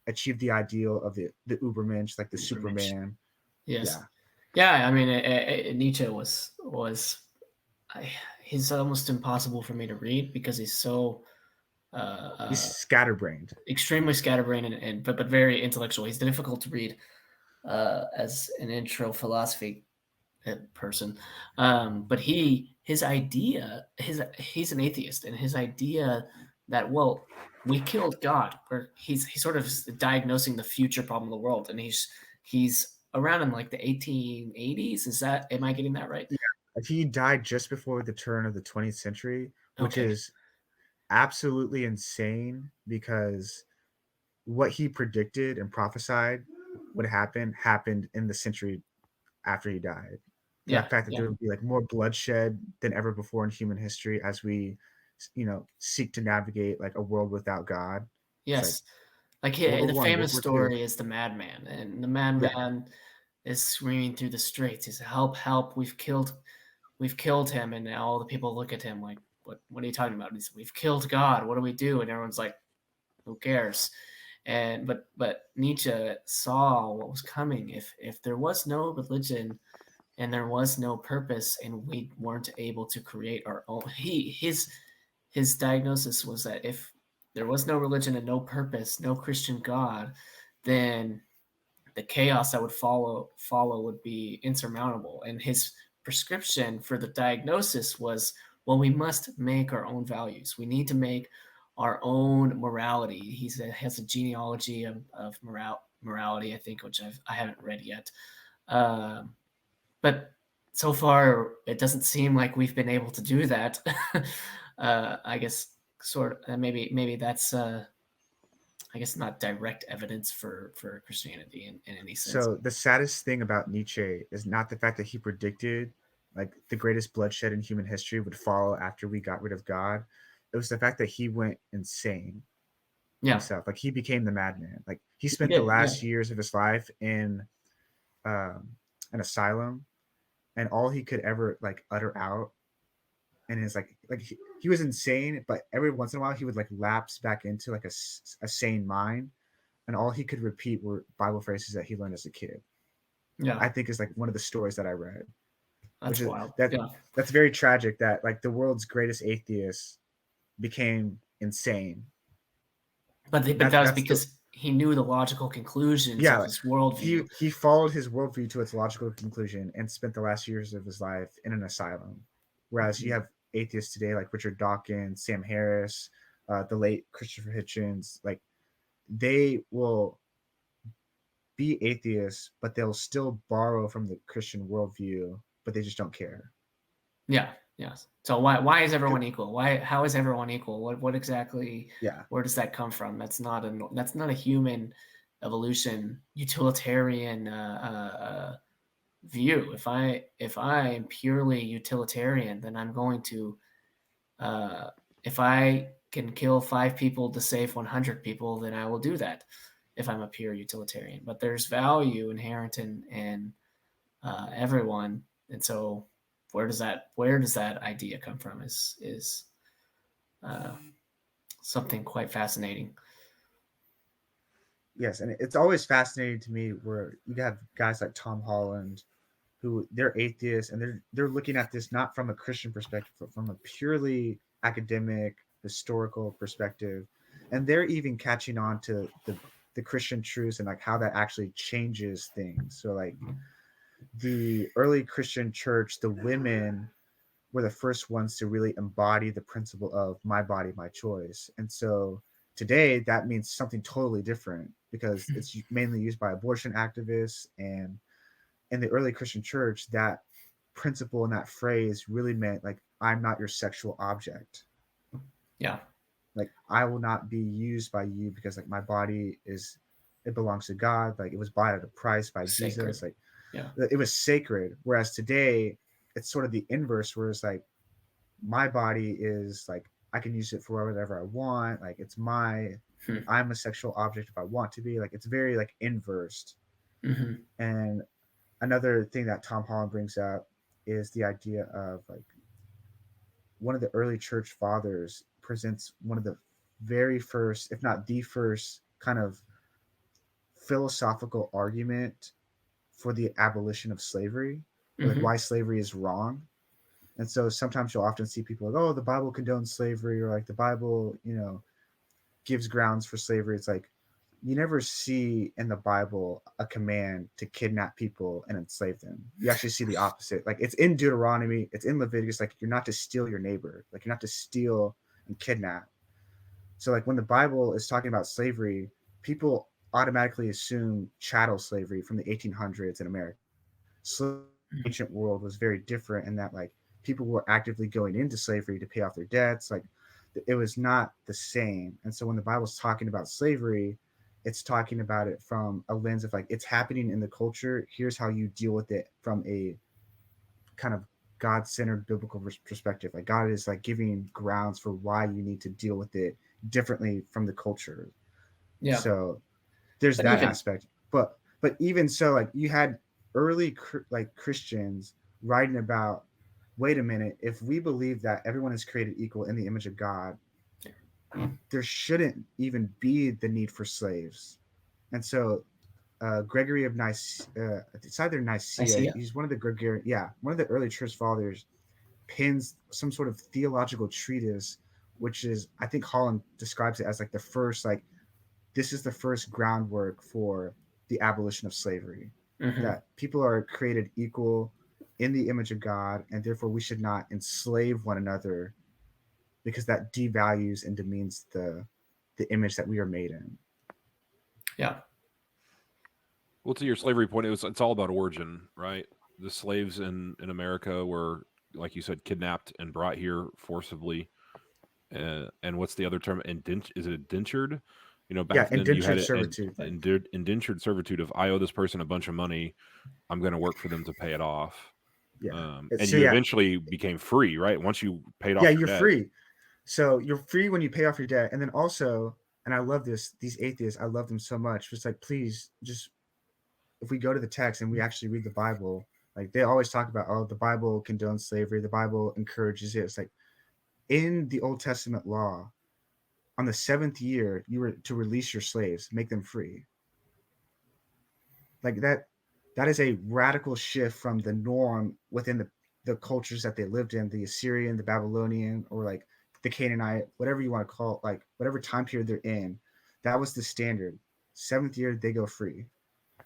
achieve the ideal of the Ubermensch, like the Ubermensch. Superman. Yes. Yeah. I mean, Nietzsche he's almost impossible for me to read because he's so he's scatterbrained, extremely scatterbrained, but very intellectual. He's difficult to read as an intro philosophy person. But he's an atheist, and his idea that, well, we killed God, or he's sort of diagnosing the future problem of the world, and he's around in like the 1880s. Am I getting that right? Yeah. He died just before the turn of the 20th century, which Okay. is absolutely insane because what he predicted and prophesied would happen happened in the century after he died. Yeah. The fact that there would be like more bloodshed than ever before in human history as we, seek to navigate like a world without God. Yes. Like World the War I, famous World War II. story is the madman, and the Yeah. madman is screaming through the streets. He's, help, help, we've killed him. And all the people look at him like, what are you talking about? He's, we've killed God. What do we do? And everyone's like, who cares? And but Nietzsche saw what was coming. If there was no religion and there was no purpose, and we weren't able to create our own, his diagnosis was that if there was no religion and no purpose, no Christian God, then the chaos that would follow would be insurmountable. And his prescription for the diagnosis was, well, we must make our own values. We need to make our own morality. He has a genealogy of morality, I think, which I haven't read yet. But so far, it doesn't seem like we've been able to do that. I guess maybe that's I guess not direct evidence for Christianity in any sense. So the saddest thing about Nietzsche is not the fact that he predicted like the greatest bloodshed in human history would follow after we got rid of God. It was the fact that he went insane himself. Like he became the madman. Like he spent the last years of his life in an asylum, and all he could ever like utter out, and is like he was insane, but every once in a while he would like lapse back into like a sane mind, and all he could repeat were Bible phrases that he learned as a kid. I think is like one of the stories that I read. That's wild. That's very tragic that like the world's greatest atheist became insane. But that was because he knew the logical conclusions of his worldview. He followed his worldview to its logical conclusion and spent the last years of his life in an asylum. Whereas you have atheists today like Richard Dawkins, Sam Harris, the late Christopher Hitchens, like they will be atheists, but they'll still borrow from the Christian worldview, but they just don't care. Yeah. Yes. So why is everyone equal? How is everyone equal? What exactly? Yeah. Where does that come from? That's not a human evolution utilitarian view. If I am purely utilitarian, then I'm going to if I can kill 5 people to save 100 people, then I will do that if I'm a pure utilitarian. But there's value inherent in everyone, and so where does that idea come from? Is something quite fascinating. Yes, and it's always fascinating to me where you have guys like Tom Holland, who they're atheists, and they're looking at this not from a Christian perspective, but from a purely academic, historical perspective, and they're even catching on to the Christian truths and like how that actually changes things. So like the early Christian church, the women were the first ones to really embody the principle of my body, my choice. And so today that means something totally different because it's mainly used by abortion activists. And in the early Christian church, that principle and that phrase really meant like, I'm not your sexual object. Yeah. Like I will not be used by you because like my body it belongs to God. Like it was bought at a price by Sacred. Jesus. Like Yeah. it was sacred. Whereas today it's sort of the inverse, where it's like my body is like I can use it for whatever I want. Like it's I'm a sexual object if I want to be. Like it's very like inversed. Mm-hmm. And another thing that Tom Holland brings up is the idea of like one of the early church fathers presents one of the very first, if not the first, kind of philosophical argument for the abolition of slavery, or like why slavery is wrong. And so sometimes you'll often see people like, oh, the Bible condones slavery, or like the Bible, gives grounds for slavery. It's like you never see in the Bible a command to kidnap people and enslave them. You actually see the opposite. Like it's in Deuteronomy, it's in Leviticus, like you're not to steal your neighbor, like you're not to steal and kidnap. So like when the Bible is talking about slavery, people automatically assume chattel slavery from the 1800s in America. Slavery in the ancient world was very different in that like people were actively going into slavery to pay off their debts. Like it was not the same. And so when the Bible's talking about slavery, it's talking about it from a lens of like it's happening in the culture. Here's how you deal with it from a kind of God-centered biblical perspective. Like God is like giving grounds for why you need to deal with it differently from the culture. Yeah. So there's But that aspect. But even so, like you had early like Christians writing about, wait a minute, if we believe that everyone is created equal in the image of God, there shouldn't even be the need for slaves. And so Gregory of Nicaea, it's either Nicaea, he's one of the one of the early church fathers, pins some sort of theological treatise, which is, I think Holland describes it as like the first, like, this is the first groundwork for the abolition of slavery, that people are created equal in the image of God, and therefore we should not enslave one another because that devalues and demeans the image that we are made in. Yeah. Well, to your slavery point, it's all about origin, right? The slaves in America were, like you said, kidnapped and brought here forcibly. And what's the other term? Is it indentured? Back then you had indentured servitude. If I owe this person a bunch of money, I'm going to work for them to pay it off. Yeah. And you eventually became free, right? Once you paid off. Yeah, you're free. So you're free when you pay off your debt. And then also, and I love this, these atheists, I love them so much. Just like, please, just if we go to the text and we actually read the Bible, like they always talk about, oh, the Bible condones slavery, the Bible encourages it. It's like in the Old Testament law, on the 7th year, you were to release your slaves, make them free. Like that is a radical shift from the norm within the cultures that they lived in, the Assyrian, the Babylonian, or like the Canaanite, whatever you want to call it, like whatever time period they're in. That was the standard. 7th year, they go free.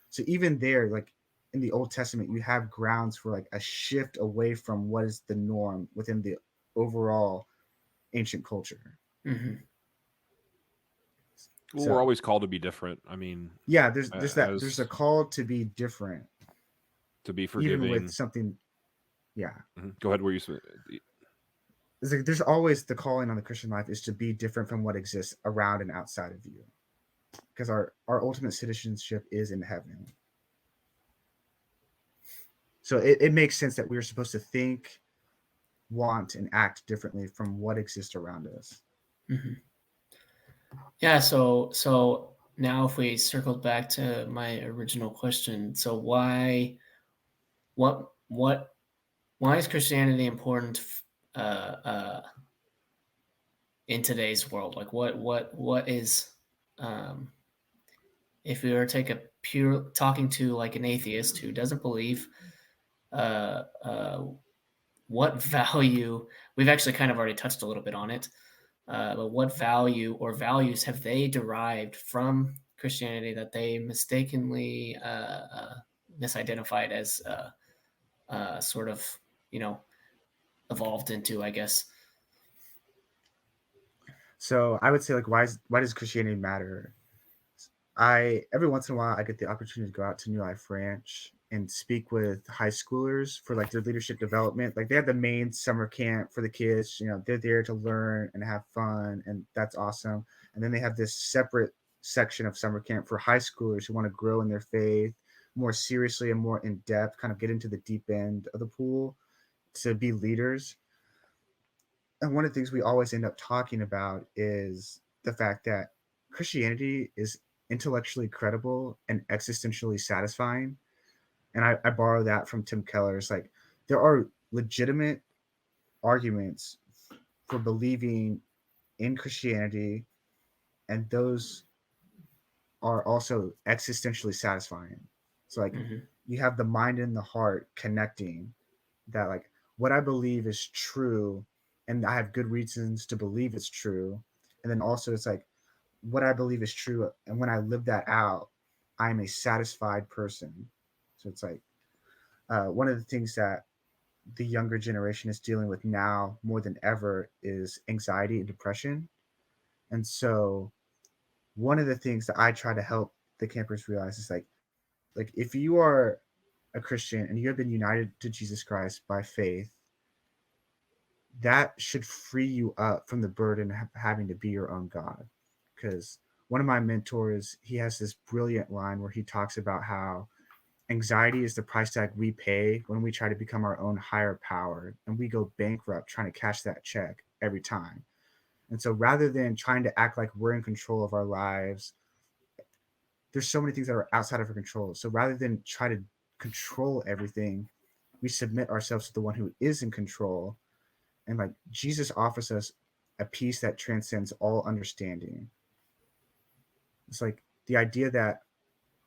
So even there, like in the Old Testament, you have grounds for like a shift away from what is the norm within the overall ancient culture. Well, So we're always called to be different. I mean, yeah, there's a as call to be different, to be even with forgiving. something. Yeah, Go ahead. Where you it's like there's always the calling on the Christian life is to be different from what exists around and outside of you, because our ultimate citizenship is in heaven. So it makes sense that we're supposed to think, want, and act differently from what exists around us. Mm-hmm. Yeah. So now, if we circled back to my original question, so what why is Christianity important uh, uh, in today's world? Like, what is um, if we were to take a pure talking to like an atheist who doesn't believe, uh, uh, what value, we've actually kind of already touched a little bit on it, but what value or values have they derived from Christianity that they mistakenly misidentified as sort of, you know, evolved into, I guess. So I would say like why does Christianity matter? I every once in a while I get the opportunity to go out to New Life Ranch and speak with high schoolers for like their leadership development. Like they have the main summer camp for the kids, they're there to learn and have fun, and that's awesome. And then they have this separate section of summer camp for high schoolers who want to grow in their faith more seriously and more in depth, kind of get into the deep end of the pool to be leaders. And one of the things we always end up talking about is the fact that Christianity is intellectually credible and existentially satisfying. And I borrow that from Tim Keller's like there are legitimate arguments for believing in Christianity, and those are also existentially satisfying. So like Mm-hmm. you have the mind and the heart connecting, that like what I believe is true and I have good reasons to believe it's true. And then also it's like what I believe is true, and when I live that out, I'm a satisfied person. So it's like one of the things that the younger generation is dealing with now more than ever is anxiety and depression. And so one of the things that I try to help the campers realize is like if you are a Christian and you have been united to Jesus Christ by faith, that should free you up from the burden of having to be your own God. Because one of my mentors, he has this brilliant line where he talks about how anxiety is the price tag we pay when we try to become our own higher power, and we go bankrupt trying to cash that check every time. And so rather than trying to act like we're in control of our lives, there's so many things that are outside of our control. So rather than try to control everything, we submit ourselves to the one who is in control. And like Jesus offers us a peace that transcends all understanding. It's like the idea that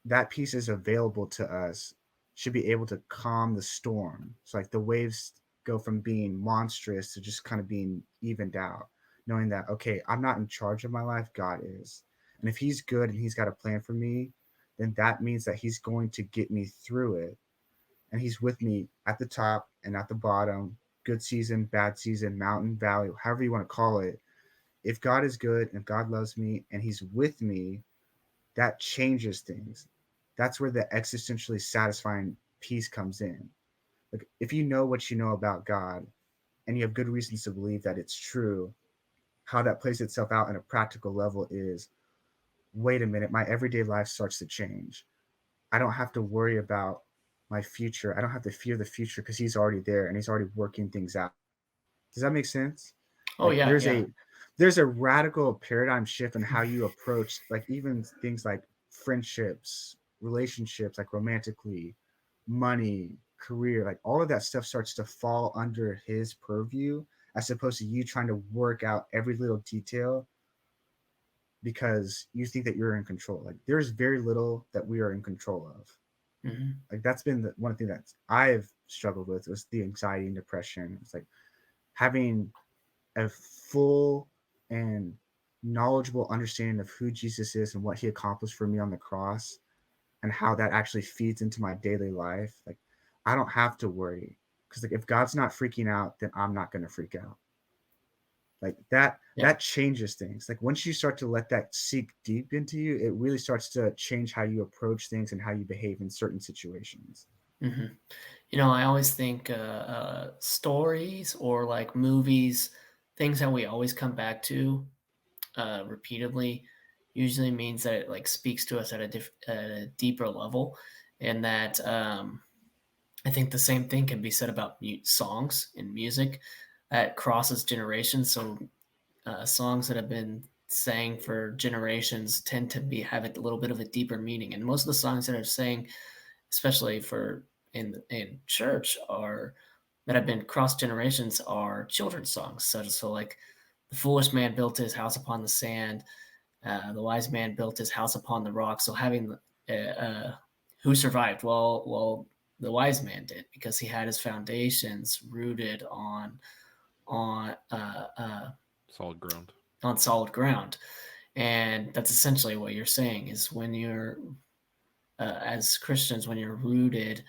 that peace is available to us should be able to calm the storm. It's like the waves go from being monstrous to just kind of being evened out, knowing that, okay, I'm not in charge of my life, God is. And if he's good and he's got a plan for me, then that means that he's going to get me through it. And he's with me at the top and at the bottom, good season, bad season, mountain, valley, however you want to call it. If God is good and if God loves me and he's with me, that changes things. That's where the existentially satisfying peace comes in. Like if you know what you know about God and you have good reasons to believe that it's true, how that plays itself out in a practical level is, wait a minute, my everyday life starts to change. I don't have to worry about my future. I don't have to fear the future because he's already there and he's already working things out. Does that make sense? Oh Like yeah, yeah. there's a radical paradigm shift in how you approach like even things like friendships, relationships, like romantically, money, career, like all of that stuff starts to fall under his purview, as opposed to you trying to work out every little detail because you think that you're in control. Like there's very little that we are in control of. Mm-hmm. Like that's been the one thing that I've struggled with was the anxiety and depression. It's like having a full and knowledgeable understanding of who Jesus is and what he accomplished for me on the cross and how that actually feeds into my daily life. Like I don't have to worry because like if God's not freaking out, then I'm not going to freak out. Like that Yeah. changes things. Like once you start to let that sink deep into you, it really starts to change how you approach things and how you behave in certain situations. Hmm. I always think stories or like movies, things that we always come back to repeatedly, usually means that it like speaks to us at a deeper level, and that I think the same thing can be said about songs and music that crosses generations. So songs that have been sang for generations tend to have a little bit of a deeper meaning, and most of the songs that are sang, especially for in church, are that have been cross generations are children's songs. So like the foolish man built his house upon the sand, the wise man built his house upon the rock. So having who survived? Well, the wise man did, because he had his foundations rooted on uh, uh, Solid ground. on solid ground. And that's essentially what you're saying, is when you're as Christians, when you're rooted,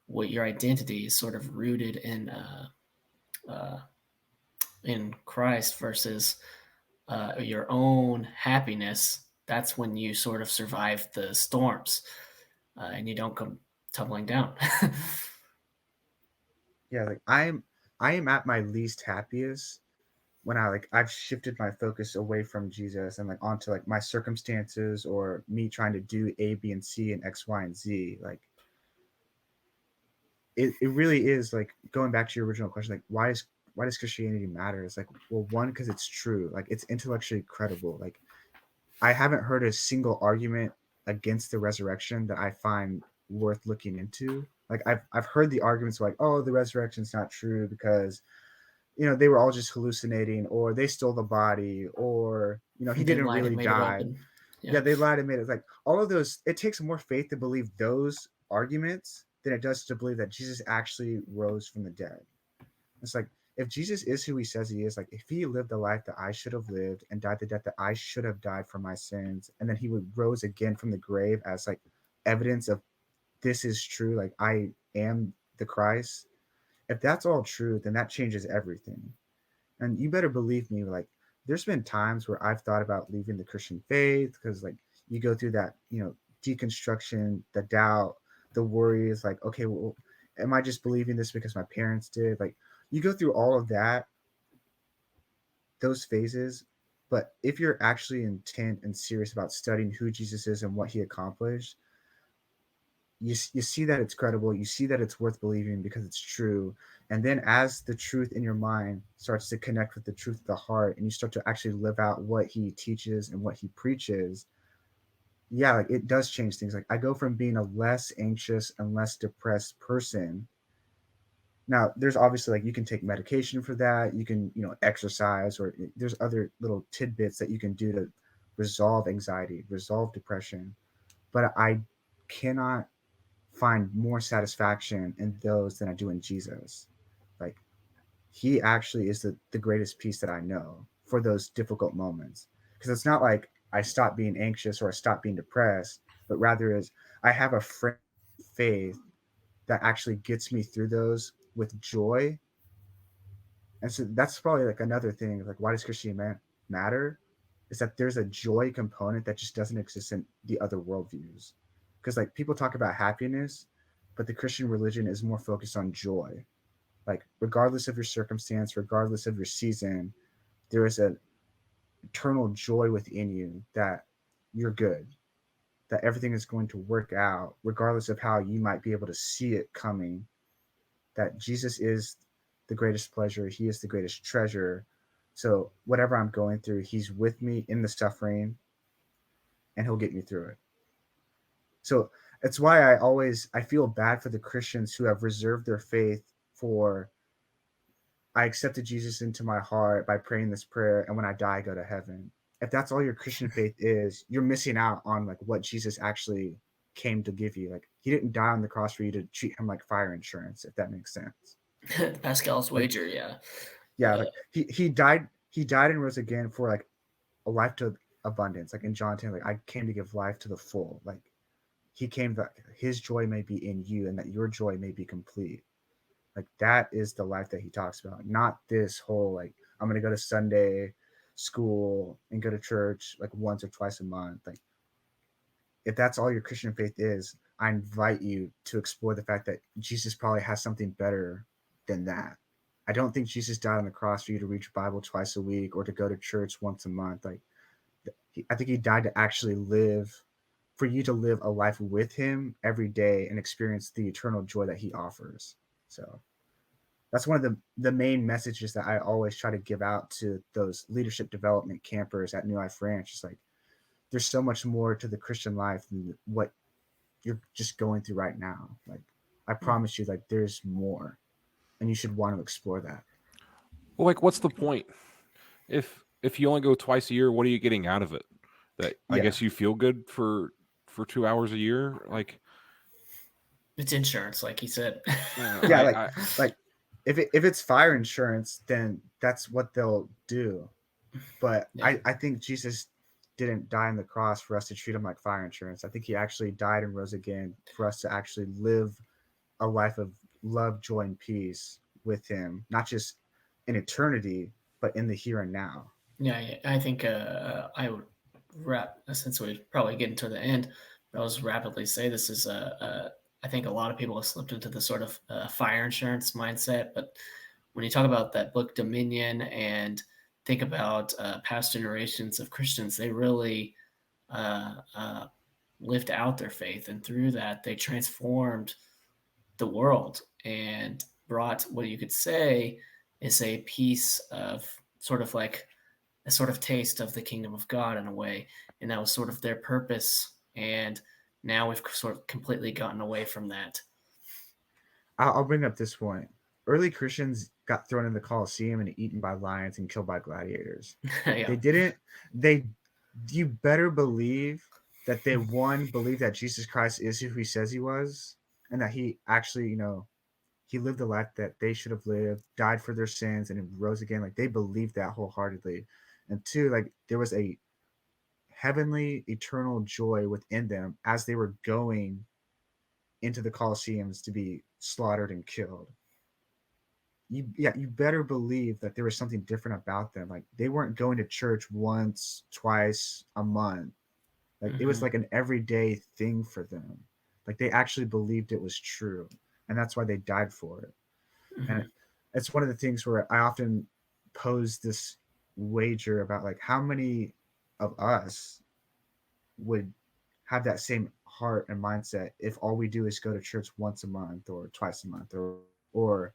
what your identity is sort of rooted uh, in Christ versus your own happiness. That's when you sort of survive the storms and you don't come tumbling down. Yeah, like I am at my least happiest when I've shifted my focus away from Jesus and like onto like my circumstances or me trying to do A, B, and C and X, Y, and Z. Like it really is like going back to your original question, like why does Christianity matter? It's like, well, one, because it's true, like it's intellectually credible. Like I haven't heard a single argument against the resurrection that I find worth looking into. Like I've heard the arguments like, oh, the resurrection's not true because they were all just hallucinating, or they stole the body, or he They didn't lied and really made it die. open. Yeah, Yeah. they lied and made it. Like all of those, it takes more faith to believe those arguments than it does to believe that Jesus actually rose from the dead. It's like, if Jesus is who he says he is, like if he lived the life that I should have lived and died the death that I should have died for my sins, and then he would rose again from the grave as like evidence of this is true, like I am the Christ. If that's all true, then that changes everything. And you better believe me, like there's been times where I've thought about leaving the Christian faith because like you go through that, deconstruction, the doubt, the worries, like, okay, well, am I just believing this because my parents did? Like you go through all of that, those phases. But if you're actually intent and serious about studying who Jesus is and what he accomplished, you see that it's credible, you see that it's worth believing because it's true. And then as the truth in your mind starts to connect with the truth of the heart, and you start to actually live out what he teaches and what he preaches, yeah, like it does change things. Like I go from being a less anxious and less depressed person. Now there's obviously like you can take medication for that, you can exercise, or there's other little tidbits that you can do to resolve anxiety, resolve depression. But I cannot find more satisfaction in those than I do in Jesus. Like he actually is the greatest peace that I know for those difficult moments. Because it's not like I stop being anxious or I stop being depressed, but rather is I have a faith that actually gets me through those with joy. And so that's probably like another thing. Like, why does Christianity matter? Is that there's a joy component that just doesn't exist in the other worldviews. Because like people talk about happiness, but the Christian religion is more focused on joy. Like regardless of your circumstance, regardless of your season, there is an eternal joy within you that you're good, that everything is going to work out, regardless of how you might be able to see it coming. That Jesus is the greatest pleasure, he is the greatest treasure. So whatever I'm going through, he's with me in the suffering and he'll get me through it. So it's why I feel bad for the Christians who have reserved their faith for I accepted Jesus into my heart by praying this prayer, and when I die I go to heaven. If that's all your Christian faith is, you're missing out on like what Jesus actually came to give you. Like he didn't die on the cross for you to treat him like fire insurance, if that makes sense. Pascal's Like wager, yeah. yeah, like he died and rose again for like a life to abundance. Like in John 10, like I came to give life to the full. Like he came that his joy may be in you and that your joy may be complete. Like that is the life that he talks about, not this whole like I'm going to go to Sunday school and go to church like once or twice a month. Like, if that's all your Christian faith is, I invite you to explore the fact that Jesus probably has something better than that. I don't think Jesus died on the cross for you to read your Bible twice a week or to go to church once a month. Like, I think he died to actually live, for you to live a life with him every day and experience the eternal joy that he offers. So that's one of the main messages that I always try to give out to those leadership development campers at New Life Ranch. It's like, there's so much more to the Christian life than what you're just going through right now. Like, I promise you, like, there's more, and you should want to explore that. Well, like, what's the point? If you only go twice a year, what are you getting out of it? That I Yeah. guess you feel good for 2 hours a year. Like, It's insurance, like he said. Yeah, like if it's fire insurance, then that's what they'll do. But Yeah. I think Jesus didn't die on the cross for us to treat him like fire insurance. I think he actually died and rose again for us to actually live a life of love, joy, and peace with him, not just in eternity, but in the here and now. Yeah, I think I would since we probably getting to the end, I'll just rapidly say this is I think a lot of people have slipped into the sort of fire insurance mindset. But when you talk about that book Dominion and think about past generations of Christians, they really lived out their faith, and through that they transformed the world and brought what you could say is a piece of sort of like a sort of taste of the kingdom of God in a way. And that was sort of their purpose. And now we've sort of completely gotten away from that. I'll bring up this point. Early Christians got thrown in the Colosseum and eaten by lions and killed by gladiators. Yeah. They didn't. They. You better believe that they, one, believe that Jesus Christ is who he says he was, and that he actually, he lived the life that they should have lived, died for their sins, and rose again. Like, they believed that wholeheartedly. And two, like, there was a heavenly, eternal joy within them as they were going into the Colosseums to be slaughtered and killed. You better believe that there was something different about them. Like, they weren't going to church once, twice a month. Like, it was like an everyday thing for them. Like, they actually believed it was true, and that's why they died for it. And it's one of the things where I often pose this wager about, like, how many of us would have that same heart and mindset if all we do is go to church once a month or twice a month, or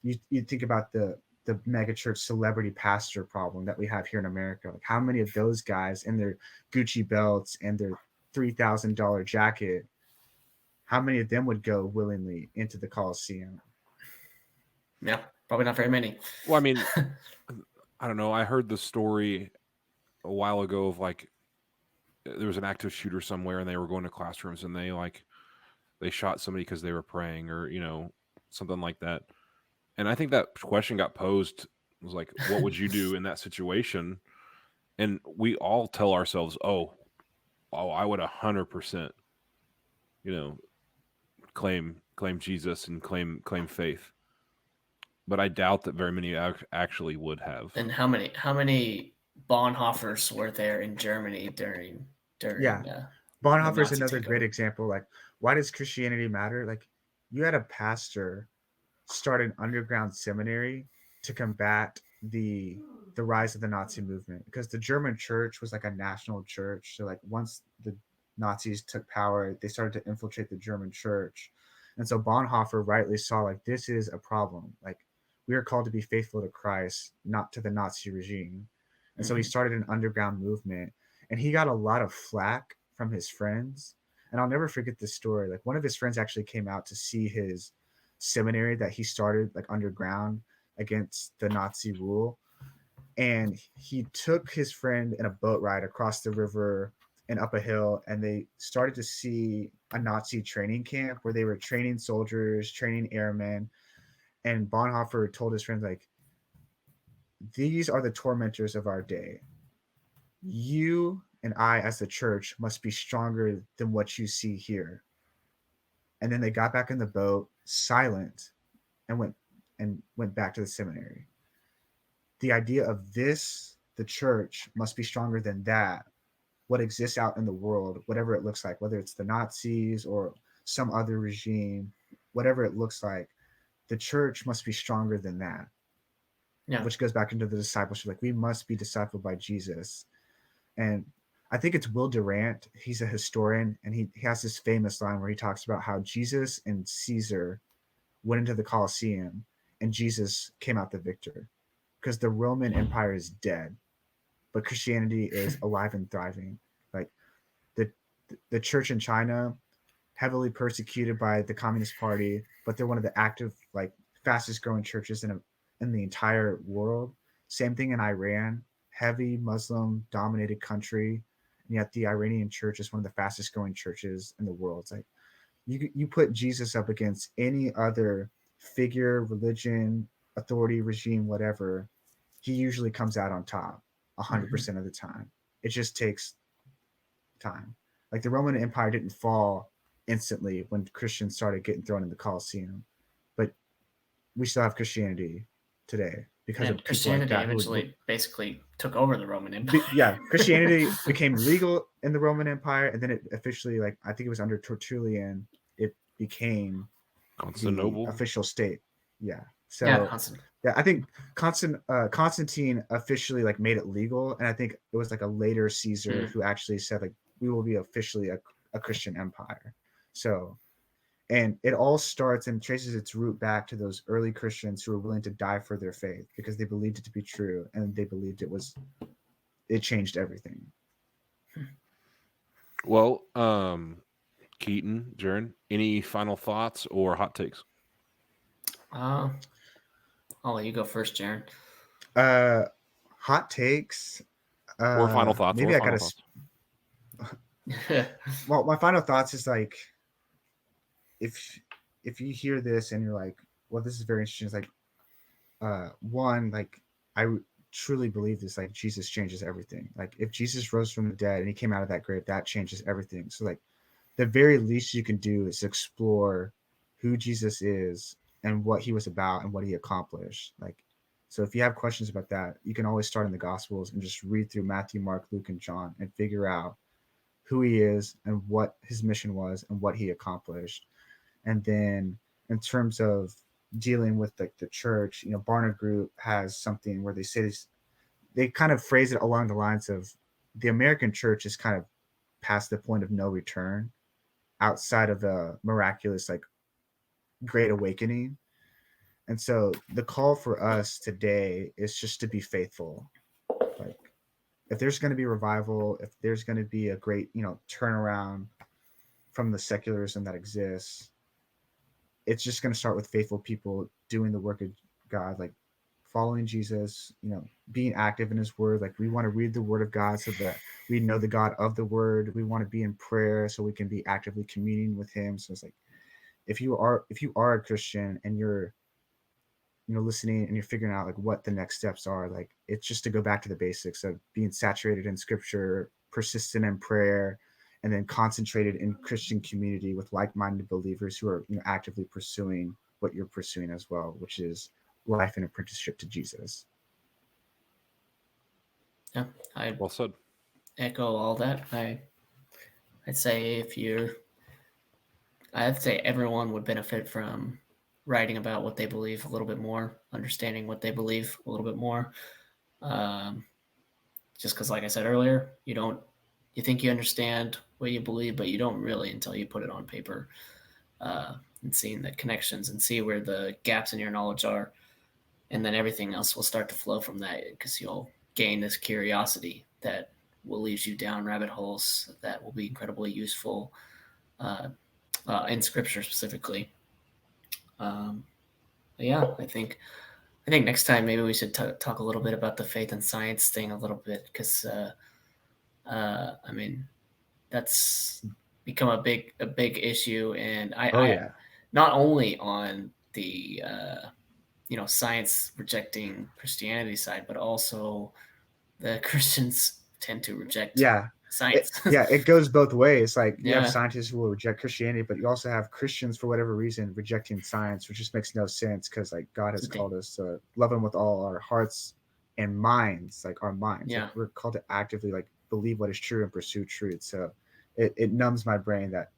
you think about the mega church celebrity pastor problem that we have here in America. Like, how many of those guys in their Gucci belts and their $3,000 jacket, how many of them would go willingly into the Coliseum? Yeah, probably not very many. well, I mean, I don't know. I heard the story a while ago of, like, there was an active shooter somewhere and they were going to classrooms and they shot somebody because they were praying, or something like that. And I think that question got posed, was like, what would you do in that situation? And we all tell ourselves, oh, I would 100%, claim Jesus and claim faith. But I doubt that very many actually would have. And how many Bonhoeffers were there in Germany during Yeah. Bonhoeffer is Nazi another takeover? great example. Like, why does Christianity matter? Like, you had a pastor start an underground seminary to combat the rise of the Nazi movement, because the German church was like a national church. So, like, once the Nazis took power, they started to infiltrate the German church. And so Bonhoeffer rightly saw, like, this is a problem. Like, we are called to be faithful to Christ, not to the Nazi regime. And so he started an underground movement, and he got a lot of flack from his friends. And I'll never forget this story. Like, one of his friends actually came out to see his seminary that he started, like, underground against the Nazi rule. And he took his friend in a boat ride across the river and up a hill, and they started to see a Nazi training camp where they were training soldiers, training airmen. And Bonhoeffer told his friends, like, these are the tormentors of our day. You and I, as the church, must be stronger than what you see here. And then they got back in the boat, silent, and went back to the seminary. the idea of this, the church, must be stronger than that, what exists out in the world, whatever it looks like, whether it's the Nazis or some other regime, whatever it looks like, the church must be stronger than that. Yeah. Which goes back into the discipleship. Like, we must be discipled by Jesus. And I think it's Will Durant. He's a historian, and he has this famous line where he talks about how Jesus and Caesar went into the Colosseum and Jesus came out the victor because the Roman Empire is dead, but Christianity is alive and thriving. Like the church in China, heavily persecuted by the Communist Party, but they're one of the active, like, fastest growing churches in the entire world. Same thing in Iran, heavy Muslim dominated country, and yet the Iranian church is one of the fastest growing churches in the world. It's like you put Jesus up against any other figure, religion, authority, regime, whatever, he usually comes out on top 100% of the time. It just takes time. Like, the Roman Empire didn't fall instantly when Christians started getting thrown in the Colosseum, but we still have Christianity today because And of people Christianity like that eventually basically took over the Roman Empire. yeah, Christianity became legal in the Roman Empire, and then it officially, like, I think it was under Tertullian, it became the Constantinople. official state. Yeah. So yeah, I think Constantine officially, like, made it legal, and I think it was like a later Caesar who actually said, like, we will be officially a Christian empire. So, and it all starts and traces its root back to those early Christians who were willing to die for their faith because they believed it to be true, and they believed it changed everything. Well, Keaton, Jaron, any final thoughts or hot takes? I'll let you go first, Jaron. Hot takes. Or final thoughts. Maybe or I final gotta. thoughts. Well, my final thoughts is, like, if you hear this and you're like, well, this is very interesting. It's like, one, like, I truly believe this. Like, Jesus changes everything. Like, if Jesus rose from the dead and he came out of that grave, that changes everything. So, like, the very least you can do is explore who Jesus is and what he was about and what he accomplished. Like, so if you have questions about that, you can always start in the Gospels and just read through Matthew, Mark, Luke, and John and figure out who he is and what his mission was and what he accomplished. And then in terms of dealing with, like, the church, Barna Group has something where they say this, they kind of phrase it along the lines of the American church is kind of past the point of no return outside of the miraculous, like, great awakening. And so the call for us today is just to be faithful. Like, if there's going to be revival, if there's going to be a great, turnaround from the secularism that exists, it's just going to start with faithful people doing the work of God, like following Jesus, being active in his word. Like, we want to read the word of God so that we know the God of the word. We want to be in prayer so we can be actively communing with him. So it's like, if you are a Christian and you're, listening and you're figuring out, like, what the next steps are, like, it's just to go back to the basics of being saturated in scripture, persistent in prayer, and then concentrated in Christian community with like-minded believers who are, actively pursuing what you're pursuing as well, which is life and apprenticeship to Jesus. Yeah, I Well said. echo all that. I'd say I'd say everyone would benefit from writing about what they believe a little bit more, understanding what they believe a little bit more. Just because, like I said earlier, you think you understand what you believe, but you don't really until you put it on paper, and seeing the connections and see where the gaps in your knowledge are. And then everything else will start to flow from that because you'll gain this curiosity that will lead you down rabbit holes that will be incredibly useful in scripture specifically. Yeah, I think next time maybe we should talk a little bit about the faith and science thing a little bit because I mean that's become a big issue, and I not only on the science rejecting Christianity side, but also the Christians tend to reject science. It goes both ways. Like, you have scientists who will reject Christianity, but you also have Christians for whatever reason rejecting science, which just makes no sense because, like, God has called us to love him with all our hearts, and minds, like our minds. Yeah. Like we're called to actively like believe what is true and pursue truth. So it numbs my brain that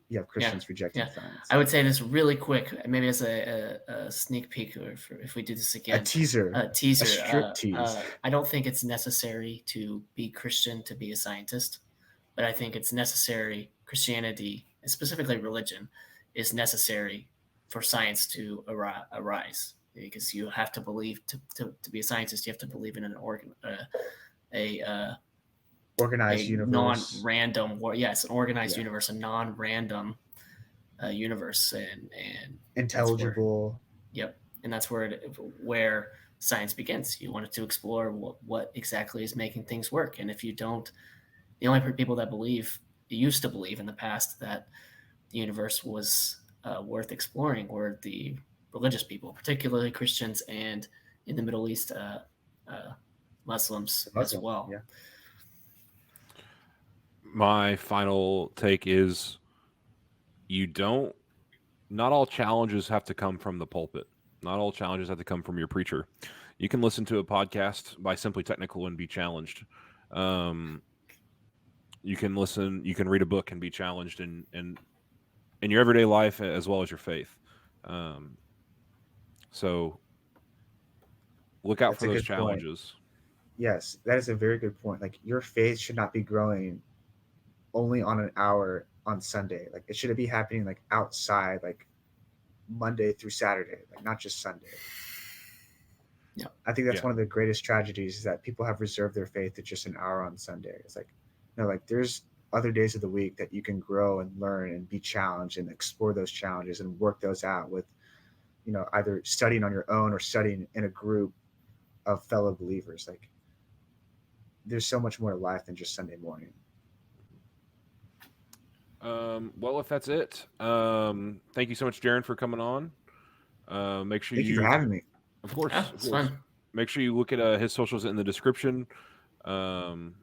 you have Christians rejecting Yeah. science. I would say this really quick, maybe as a sneak peek, or if we do this A again, teaser, a teaser. a strip tease. I don't think it's necessary to be Christian to be a scientist, but I think it's necessary. Christianity, and specifically religion, is necessary for science to arise, because you have to believe to be a scientist. You have to believe in an Organized universe. non-random, an organized universe, a non-random universe, and Intelligible. and that's where science begins. You want it to explore what exactly is making things work, and if you don't, the only people that used to believe in the past that the universe was worth exploring were the religious people, particularly Christians, and in the Middle East, Muslims as well. Yeah. My final take is not all challenges have to come from the pulpit. Not all challenges have to come from your preacher. You can listen to a podcast by Simply Technical and be challenged. You can read a book and be challenged in your everyday life as well as your faith. So look out for those challenges. Yes, that is a very good point. Like your faith should not be growing only on an hour on Sunday. Like it should be happening like outside, like Monday through Saturday, like not just Sunday. Yeah. I think that's one of the greatest tragedies, is that people have reserved their faith to just an hour on Sunday. It's like, like there's other days of the week that you can grow and learn and be challenged and explore those challenges and work those out with, either studying on your own or studying in a group of fellow believers. Like there's so much more to life than just Sunday morning. Well, if that's it, thank you so much, Jaron, for coming on. Make sure Thank you for having me. Of course, yeah, it's fun. Make sure you look at his socials in the description. Look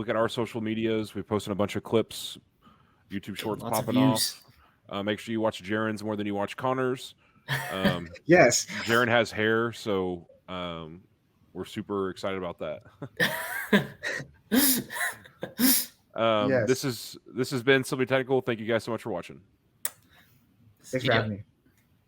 at our social medias. We've posted a bunch of clips, YouTube shorts popping off. Make sure you watch Jaron's more than you watch Connor's. Yes. Jaron has hair, so we're super excited about that. Yes. This has been Simply Technical. Thank you guys so much for watching. Thanks for having me.